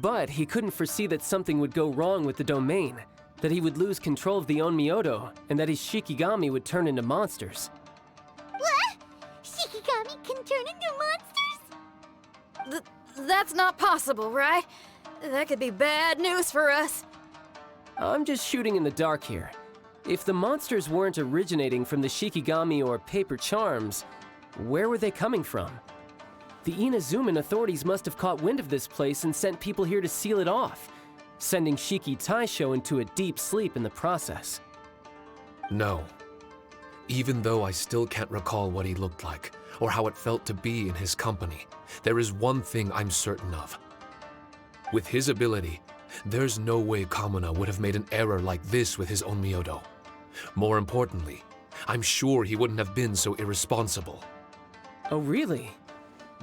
But he couldn't foresee that something would go wrong with the domain, that he would lose control of the Onmyodo, and that his Shikigami would turn into monsters. What? Shikigami can turn into monsters? That's not possible, right? That could be bad news for us. I'm just shooting in the dark here. If the monsters weren't originating from the Shikigami or paper charms, where were they coming from? The Inazuman authorities must have caught wind of this place and sent people here to seal it off, sending Shiki Taisho into a deep sleep in the process. No. Even though I still can't recall what he looked like, or how it felt to be in his company, there is one thing I'm certain of. With his ability, there's no way Kamuna would have made an error like this with his Onmyodo. More importantly, I'm sure he wouldn't have been so irresponsible. Oh, really?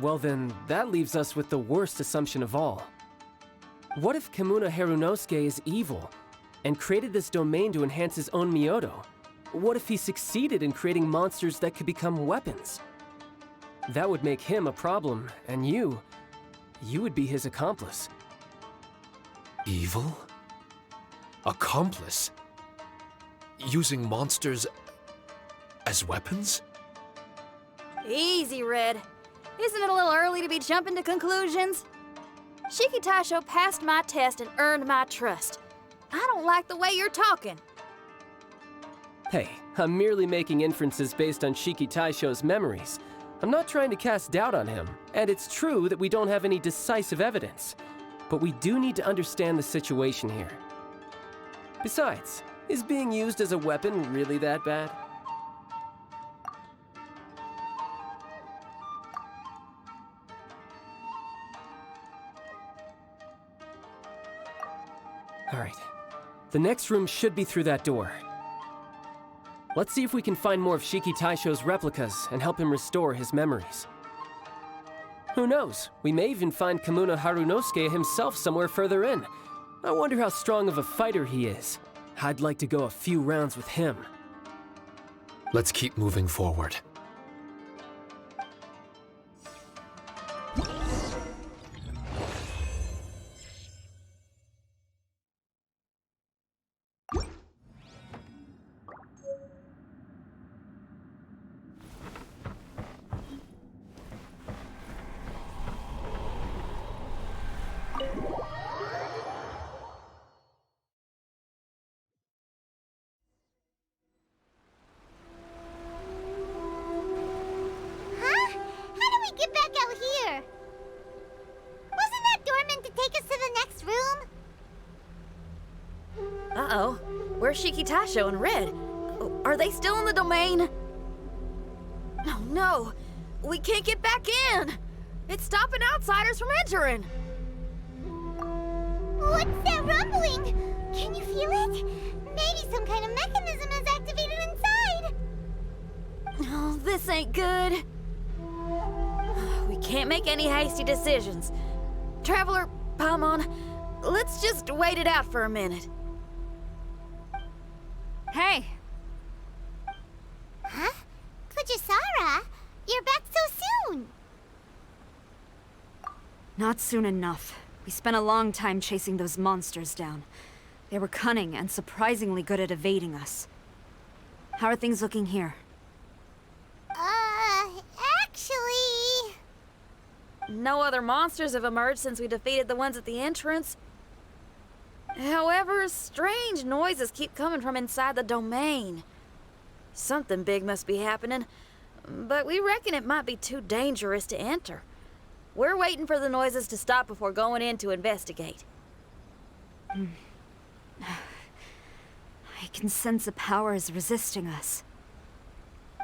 Well then, that leaves us with the worst assumption of all. What if Kamuna Harunosuke is evil, and created this domain to enhance his own Myoto? What if he succeeded in creating monsters that could become weapons? That would make him a problem, and you would be his accomplice. Evil? Accomplice? Using monsters as weapons? Easy, Red. Isn't it a little early to be jumping to conclusions? Shiki Taisho passed my test and earned my trust. I don't like the way you're talking. Hey, I'm merely making inferences based on Shiki Taisho's memories. I'm not trying to cast doubt on him, and it's true that we don't have any decisive evidence. But we do need to understand the situation here. Besides, is being used as a weapon really that bad? All right. The next room should be through that door. Let's see if we can find more of Shiki Taisho's replicas and help him restore his memories. Who knows? We may even find Kamuna Harunosuke himself somewhere further in. I wonder how strong of a fighter he is. I'd like to go a few rounds with him. Let's keep moving forward. Get back out here! Wasn't that door meant to take us to the next room? Uh-oh. Where's Shiki Taisho and Red? Are they still in the domain? Oh no! We can't get back in! It's stopping outsiders from entering! What's that rumbling? Can you feel it? Maybe some kind of mechanism is activated inside! Oh, this ain't good. We can't make any hasty decisions. Traveler, Paimon, let's just wait it out for a minute. Hey! Huh? Kujisara? You're back so soon! Not soon enough. We spent a long time chasing those monsters down. They were cunning and surprisingly good at evading us. How are things looking here? Actually... No other monsters have emerged since we defeated the ones at the entrance. However, strange noises keep coming from inside the domain. Something big must be happening, but we reckon it might be too dangerous to enter. We're waiting for the noises to stop before going in to investigate. I can sense a power is resisting us.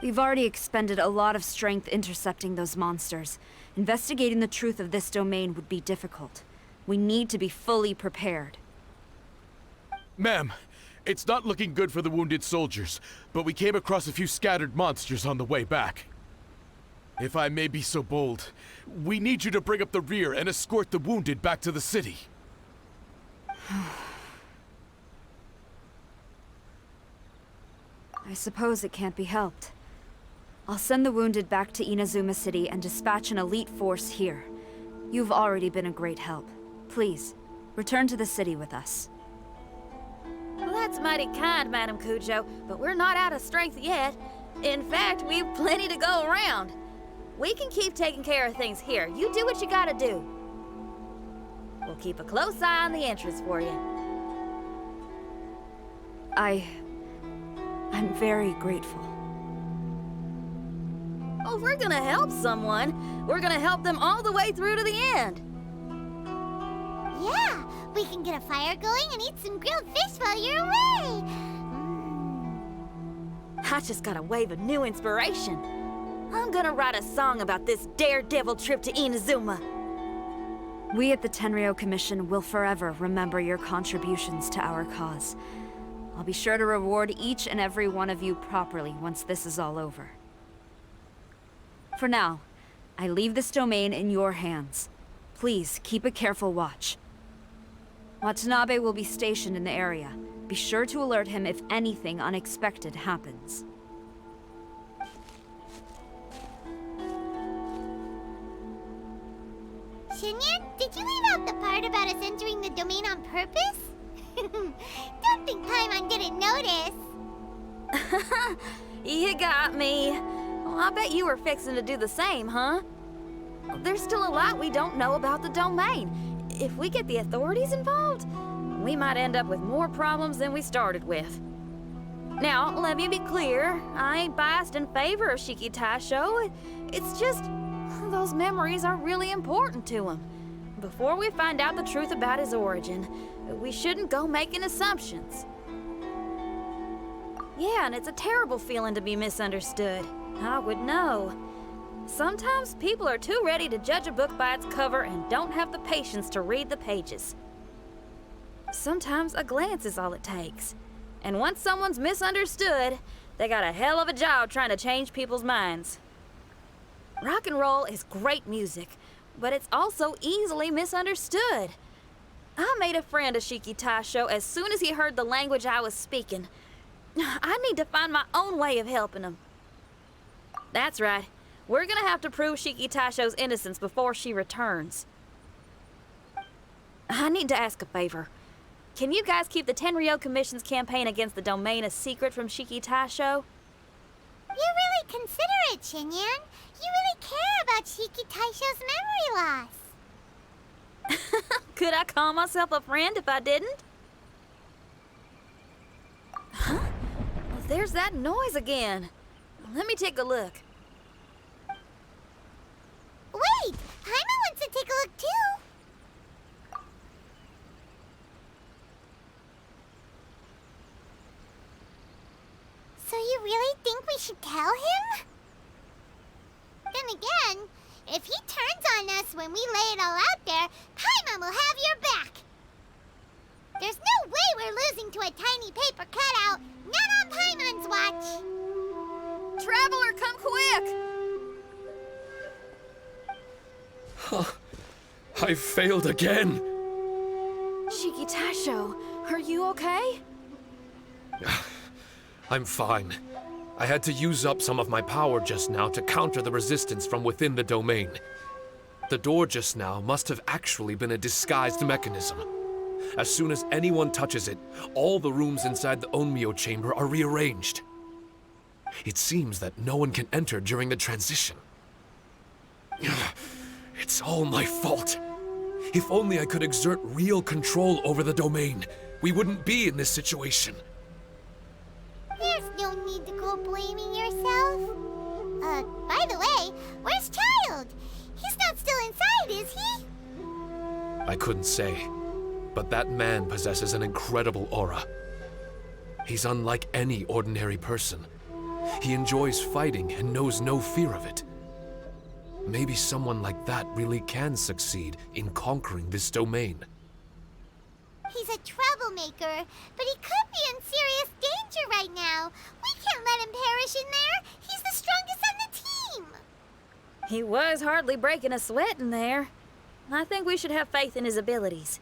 We've already expended a lot of strength intercepting those monsters. Investigating the truth of this domain would be difficult. We need to be fully prepared. Ma'am, it's not looking good for the wounded soldiers, but we came across a few scattered monsters on the way back. If I may be so bold, we need you to bring up the rear and escort the wounded back to the city. I suppose it can't be helped. I'll send the wounded back to Inazuma City and dispatch an elite force here. You've already been a great help. Please, return to the city with us. Well, that's mighty kind, Madam Kujo, but we're not out of strength yet. In fact, we've plenty to go around. We can keep taking care of things here. You do what you gotta do. We'll keep a close eye on the entrance for you. I'm very grateful. Oh, if we're gonna help someone, we're gonna help them all the way through to the end. Yeah, we can get a fire going and eat some grilled fish while you're away. I just got a wave of new inspiration. I'm gonna write a song about this daredevil trip to Inazuma. We at the Tenryou Commission will forever remember your contributions to our cause. I'll be sure to reward each and every one of you properly once this is all over. For now, I leave this domain in your hands. Please keep a careful watch. Watanabe will be stationed in the area. Be sure to alert him if anything unexpected happens. Shinyan, did you leave out the part about us entering the domain on purpose? Don't think Paimon didn't notice. You got me. Well, I bet you were fixing to do the same, huh? There's still a lot we don't know about the domain. If we get the authorities involved, we might end up with more problems than we started with. Now, let me be clear. I ain't biased in favor of Shiki Taisho. It's just, those memories are really important to him. Before we find out the truth about his origin, we shouldn't go making assumptions. Yeah, and it's a terrible feeling to be misunderstood. I would know. Sometimes people are too ready to judge a book by its cover and don't have the patience to read the pages. Sometimes a glance is all it takes. And once someone's misunderstood, they got a hell of a job trying to change people's minds. Rock and roll is great music, but it's also easily misunderstood. I made a friend of Shiki Taisho as soon as he heard the language I was speaking. I need to find my own way of helping him. That's right. We're gonna have to prove Shiki Taisho's innocence before she returns. I need to ask a favor. Can you guys keep the Tenryou Commission's campaign against the domain a secret from Shiki Taisho? You're really considerate, Xinyan. You really care about Shiki Taisho's memory loss. Could I call myself a friend if I didn't? Huh? Well, there's that noise again. Let me take a look. Wait! Paimon wants to take a look too! So you really think we should tell him? Then again, if he turns on us when we lay it all out there, Paimon will have your back! There's no way we're losing to a tiny paper cutout, not on Paimon's watch! Traveler, come quick! I failed again! Shiki Taisho, are you okay? I'm fine. I had to use up some of my power just now to counter the resistance from within the domain. The door just now must have actually been a disguised mechanism. As soon as anyone touches it, all the rooms inside the Onmyo chamber are rearranged. It seems that no one can enter during the transition. It's all my fault. If only I could exert real control over the domain, we wouldn't be in this situation. There's no need to go blaming yourself. By the way, where's Child? He's not still inside, is he? I couldn't say, but that man possesses an incredible aura. He's unlike any ordinary person. He enjoys fighting and knows no fear of it. Maybe someone like that really can succeed in conquering this domain. He's a troublemaker, but he could be in serious danger right now. We can't let him perish in there. He's the strongest on the team. He was hardly breaking a sweat in there. I think we should have faith in his abilities.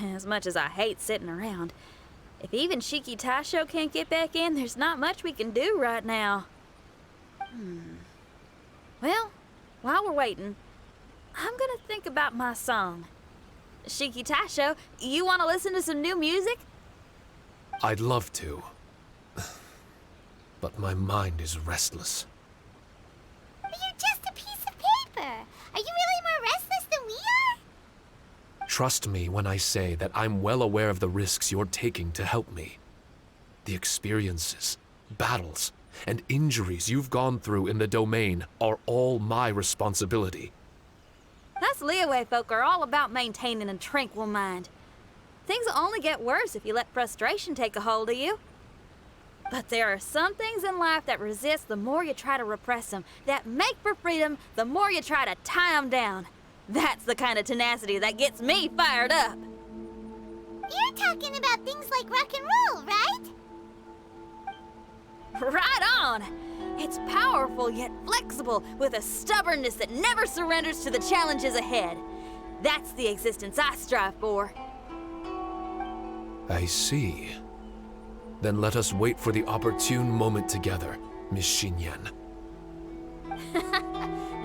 As much as I hate sitting around, if even Shiki Taisho can't get back in, there's not much we can do right now. Well, while we're waiting, I'm gonna think about my song. Shiki Taisho, you want to listen to some new music? I'd love to. But my mind is restless. But you're just a piece of paper. Are you really more restless than we are? Trust me when I say that I'm well aware of the risks you're taking to help me. The experiences, battles, and injuries you've gone through in the domain are all my responsibility. Us Liyue folk are all about maintaining a tranquil mind. Things will only get worse if you let frustration take a hold of you. But there are some things in life that resist the more you try to repress them, that make for freedom the more you try to tie them down. That's the kind of tenacity that gets me fired up. You're talking about things like rock and roll, right? Right on! It's powerful yet flexible, with a stubbornness that never surrenders to the challenges ahead. That's the existence I strive for. I see. Then let us wait for the opportune moment together, Miss Xinyan.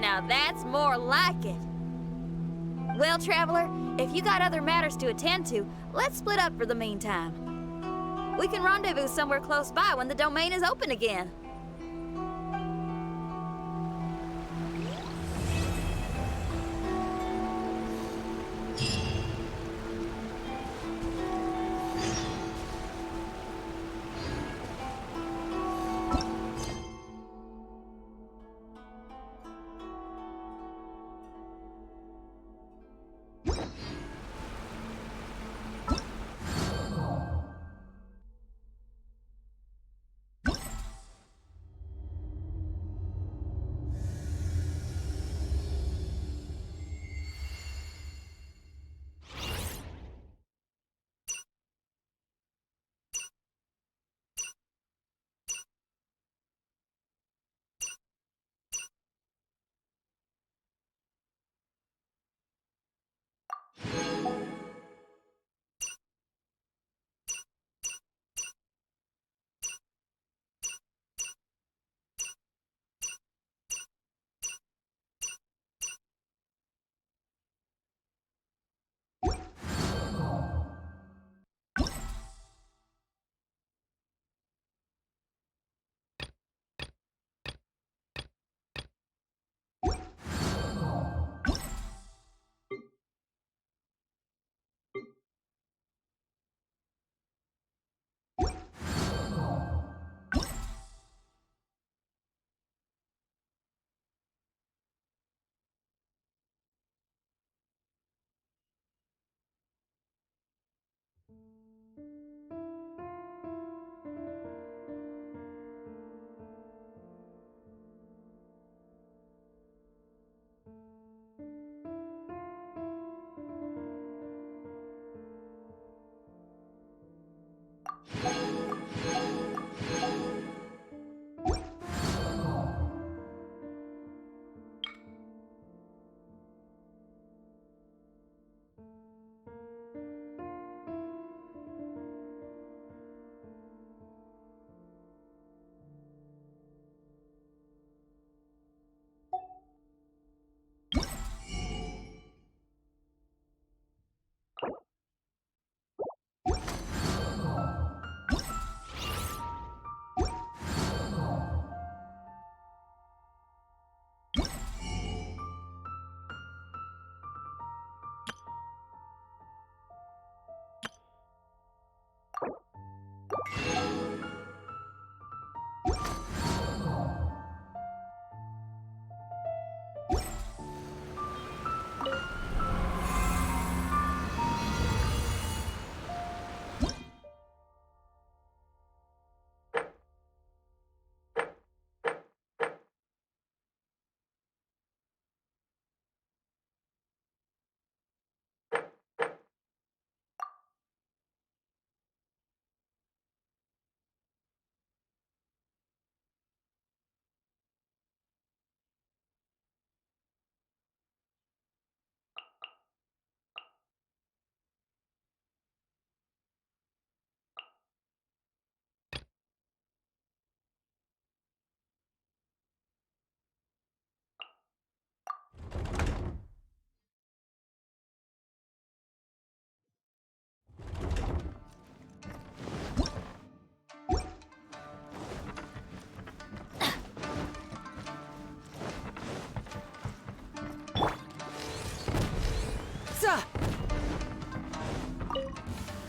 Now that's more like it. Well, Traveler, if you got other matters to attend to, let's split up for the meantime. We can rendezvous somewhere close by when the domain is open again.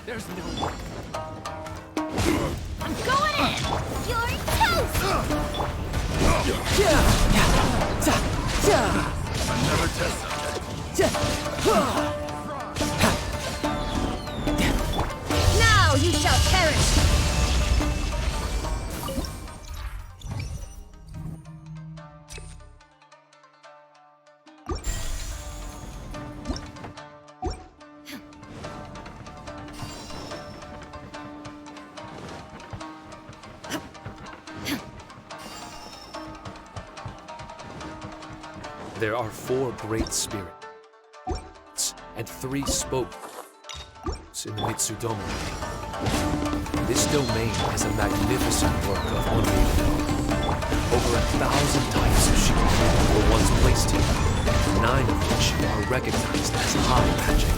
There's no way. I'm going in! You're toast! I never test Now you shall perish! There are 4 great spirits and 3 spokes in the Mitsudoma. This domain is a magnificent work of Onmyo. Over 1,000 types of Shiki were once placed here, 9 of which are recognized as high magic.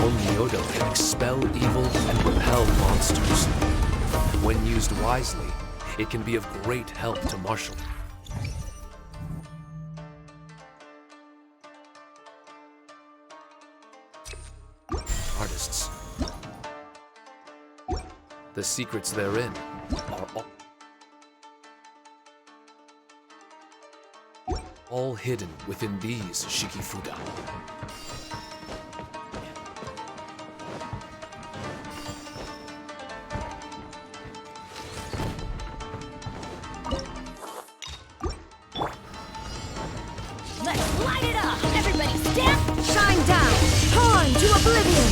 Onmyodo can expel evil and repel monsters. When used wisely, it can be of great help to martial. Artists. The secrets therein are all hidden within these Shikifuda. Let's light it up! Everybody stand! Shine down! Torn to oblivion!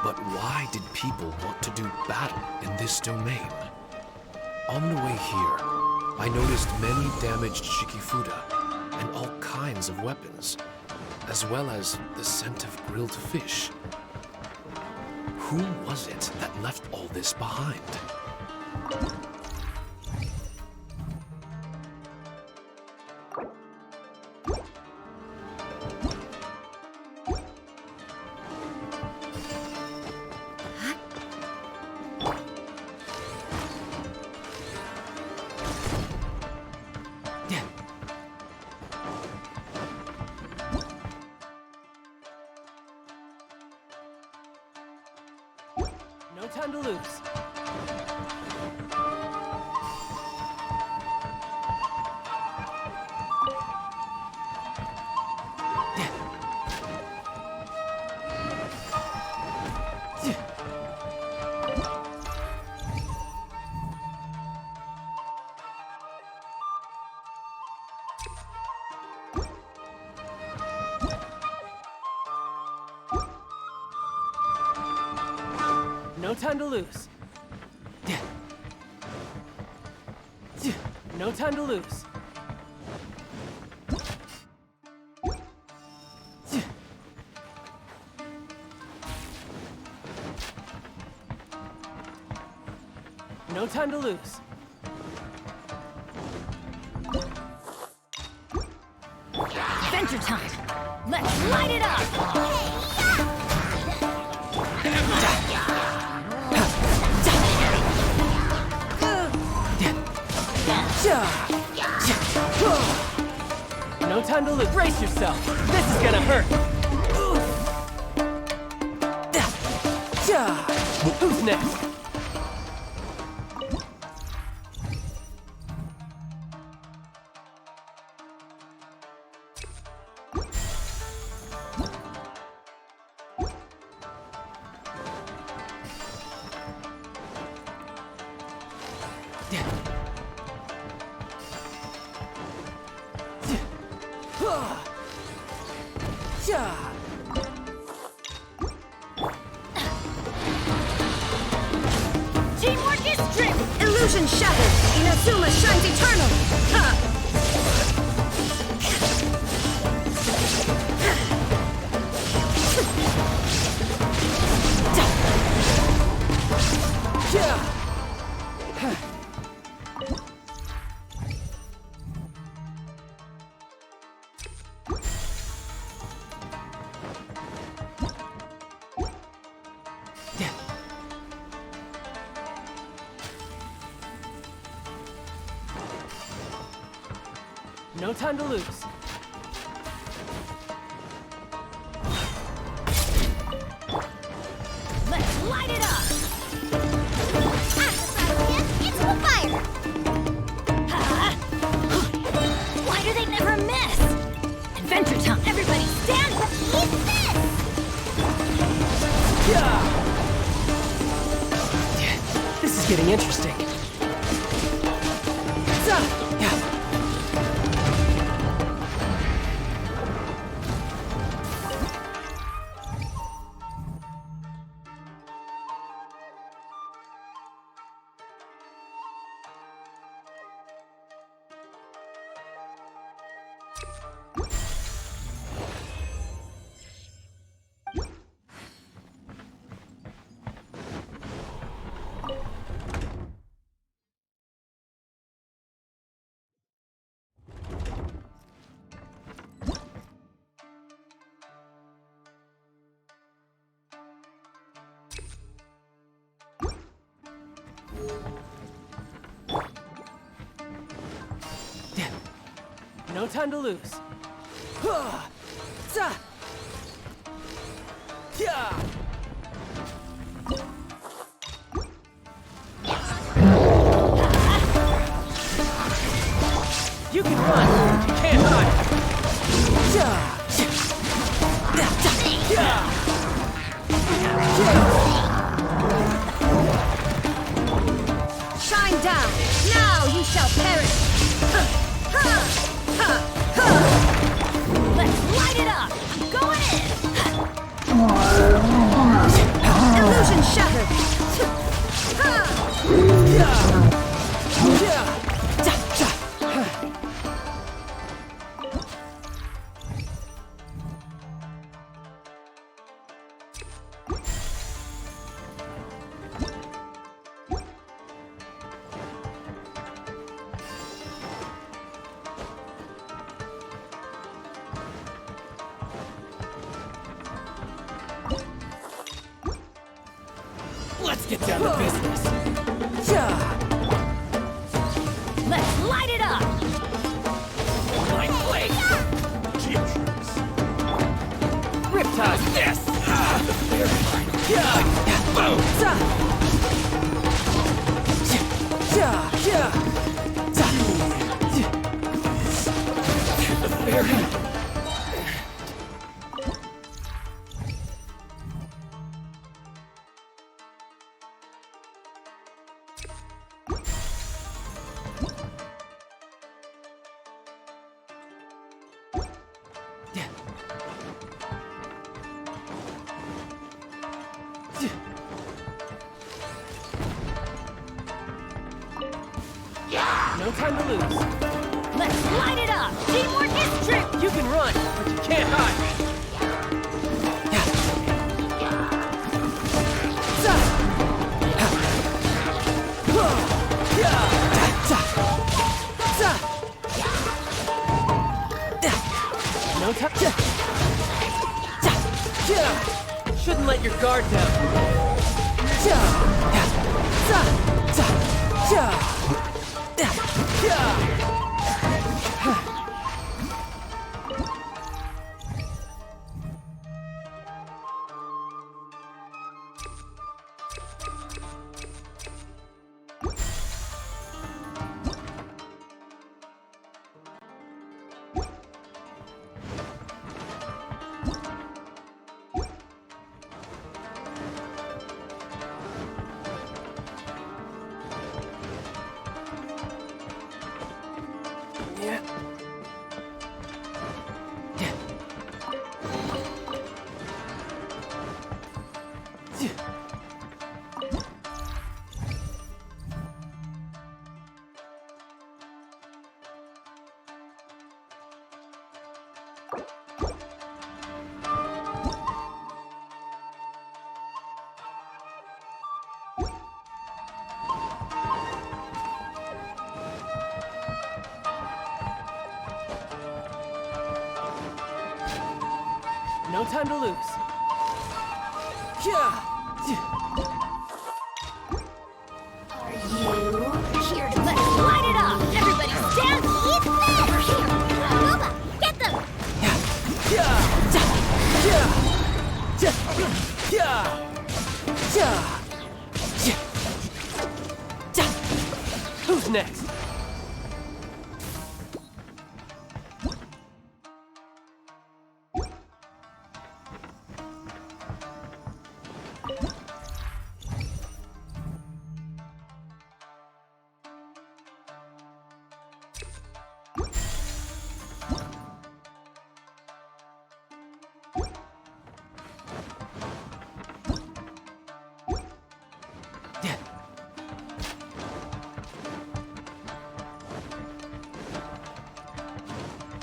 But why did people want to do battle in this domain? On the way here, I noticed many damaged Shikifuda and all kinds of weapons, as well as the scent of grilled fish. Who was it that left all this behind? No time to lose. No time to lose. No time to lose. No time to lose. Adventure time! Let's light it up! No time to lose. Brace yourself. This is gonna hurt. Who's next? Teamwork is strength! Illusion shattered! Inazuma shines eternal! Ha! No time to lose. Let's light it up! Into the fire! Why do they never miss? Adventure time! Everybody stand! Eat this! This is getting interesting. No time to lose. You can run, but you can't hide. Shine down! Now you shall perish! Let's light it up! I'm going in! Illusion shattered! Let's get down to business. Let's light it up! Like blade. Riptide. This. No time to lose. Let's light it up! Teamwork is true! You can run, but you can't hide. No time. Shouldn't let your guard down. No time to lose. Are you here to let's light it up? Everybody stand! Eat this! Boba, get them! Who's next?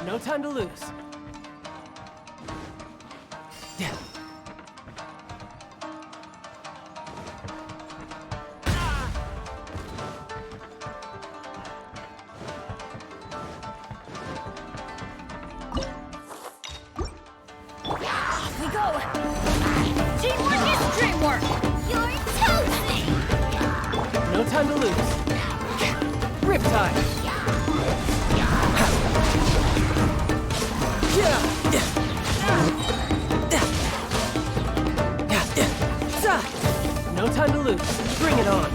No time to lose. Off we go! Teamwork is dreamwork! You're toasty! No time to lose. Riptide. No time to lose. Bring it on.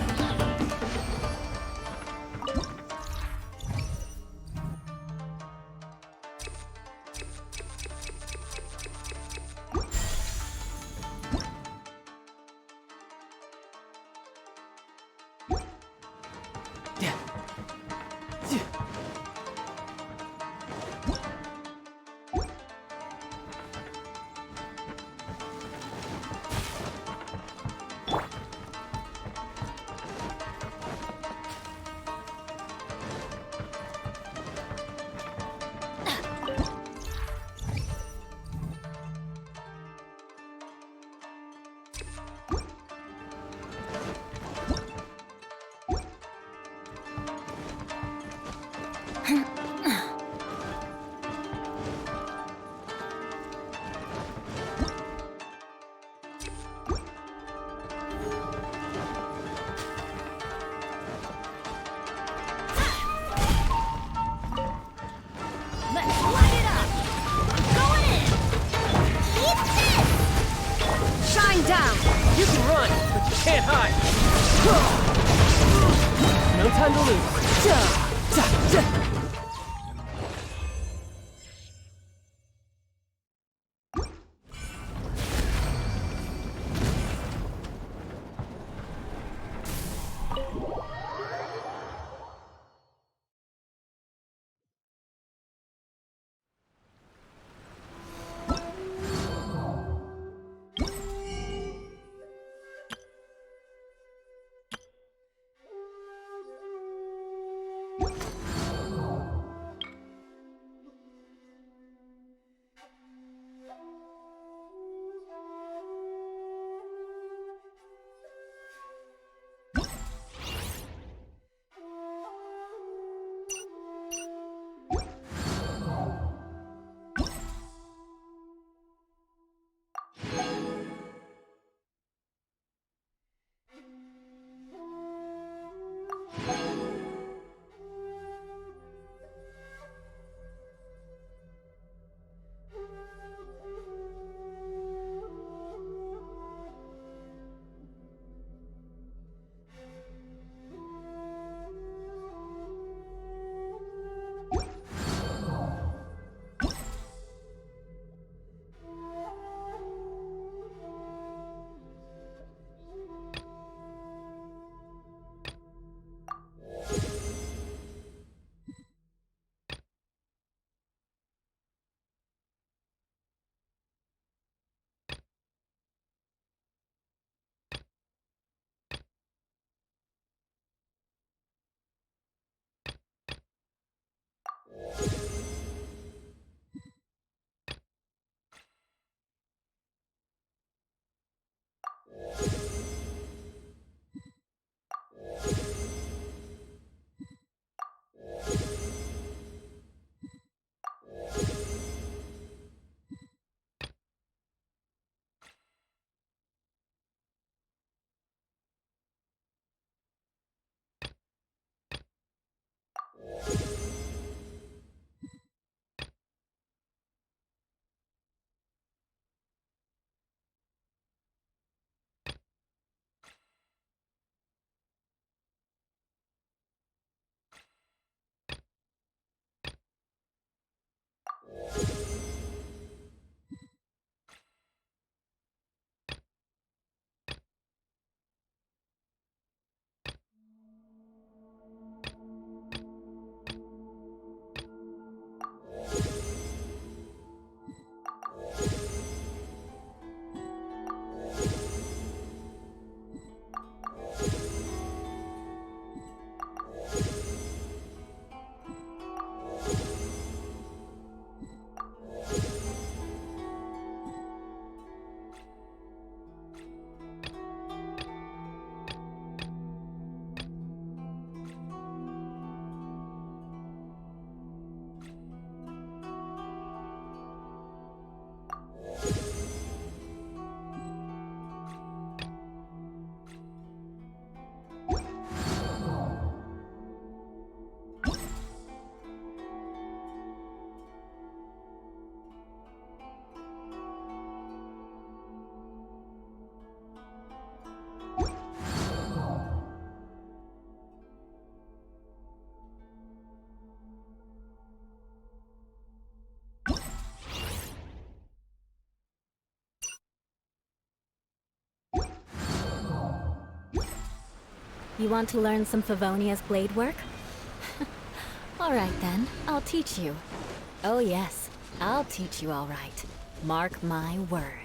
Let's light it up! Going in! Eat this! Shine down! You can run, but you can't hide. No time to lose. You want to learn some Favonia's blade work? All right then, I'll teach you. Oh yes, I'll teach you all right. Mark my words.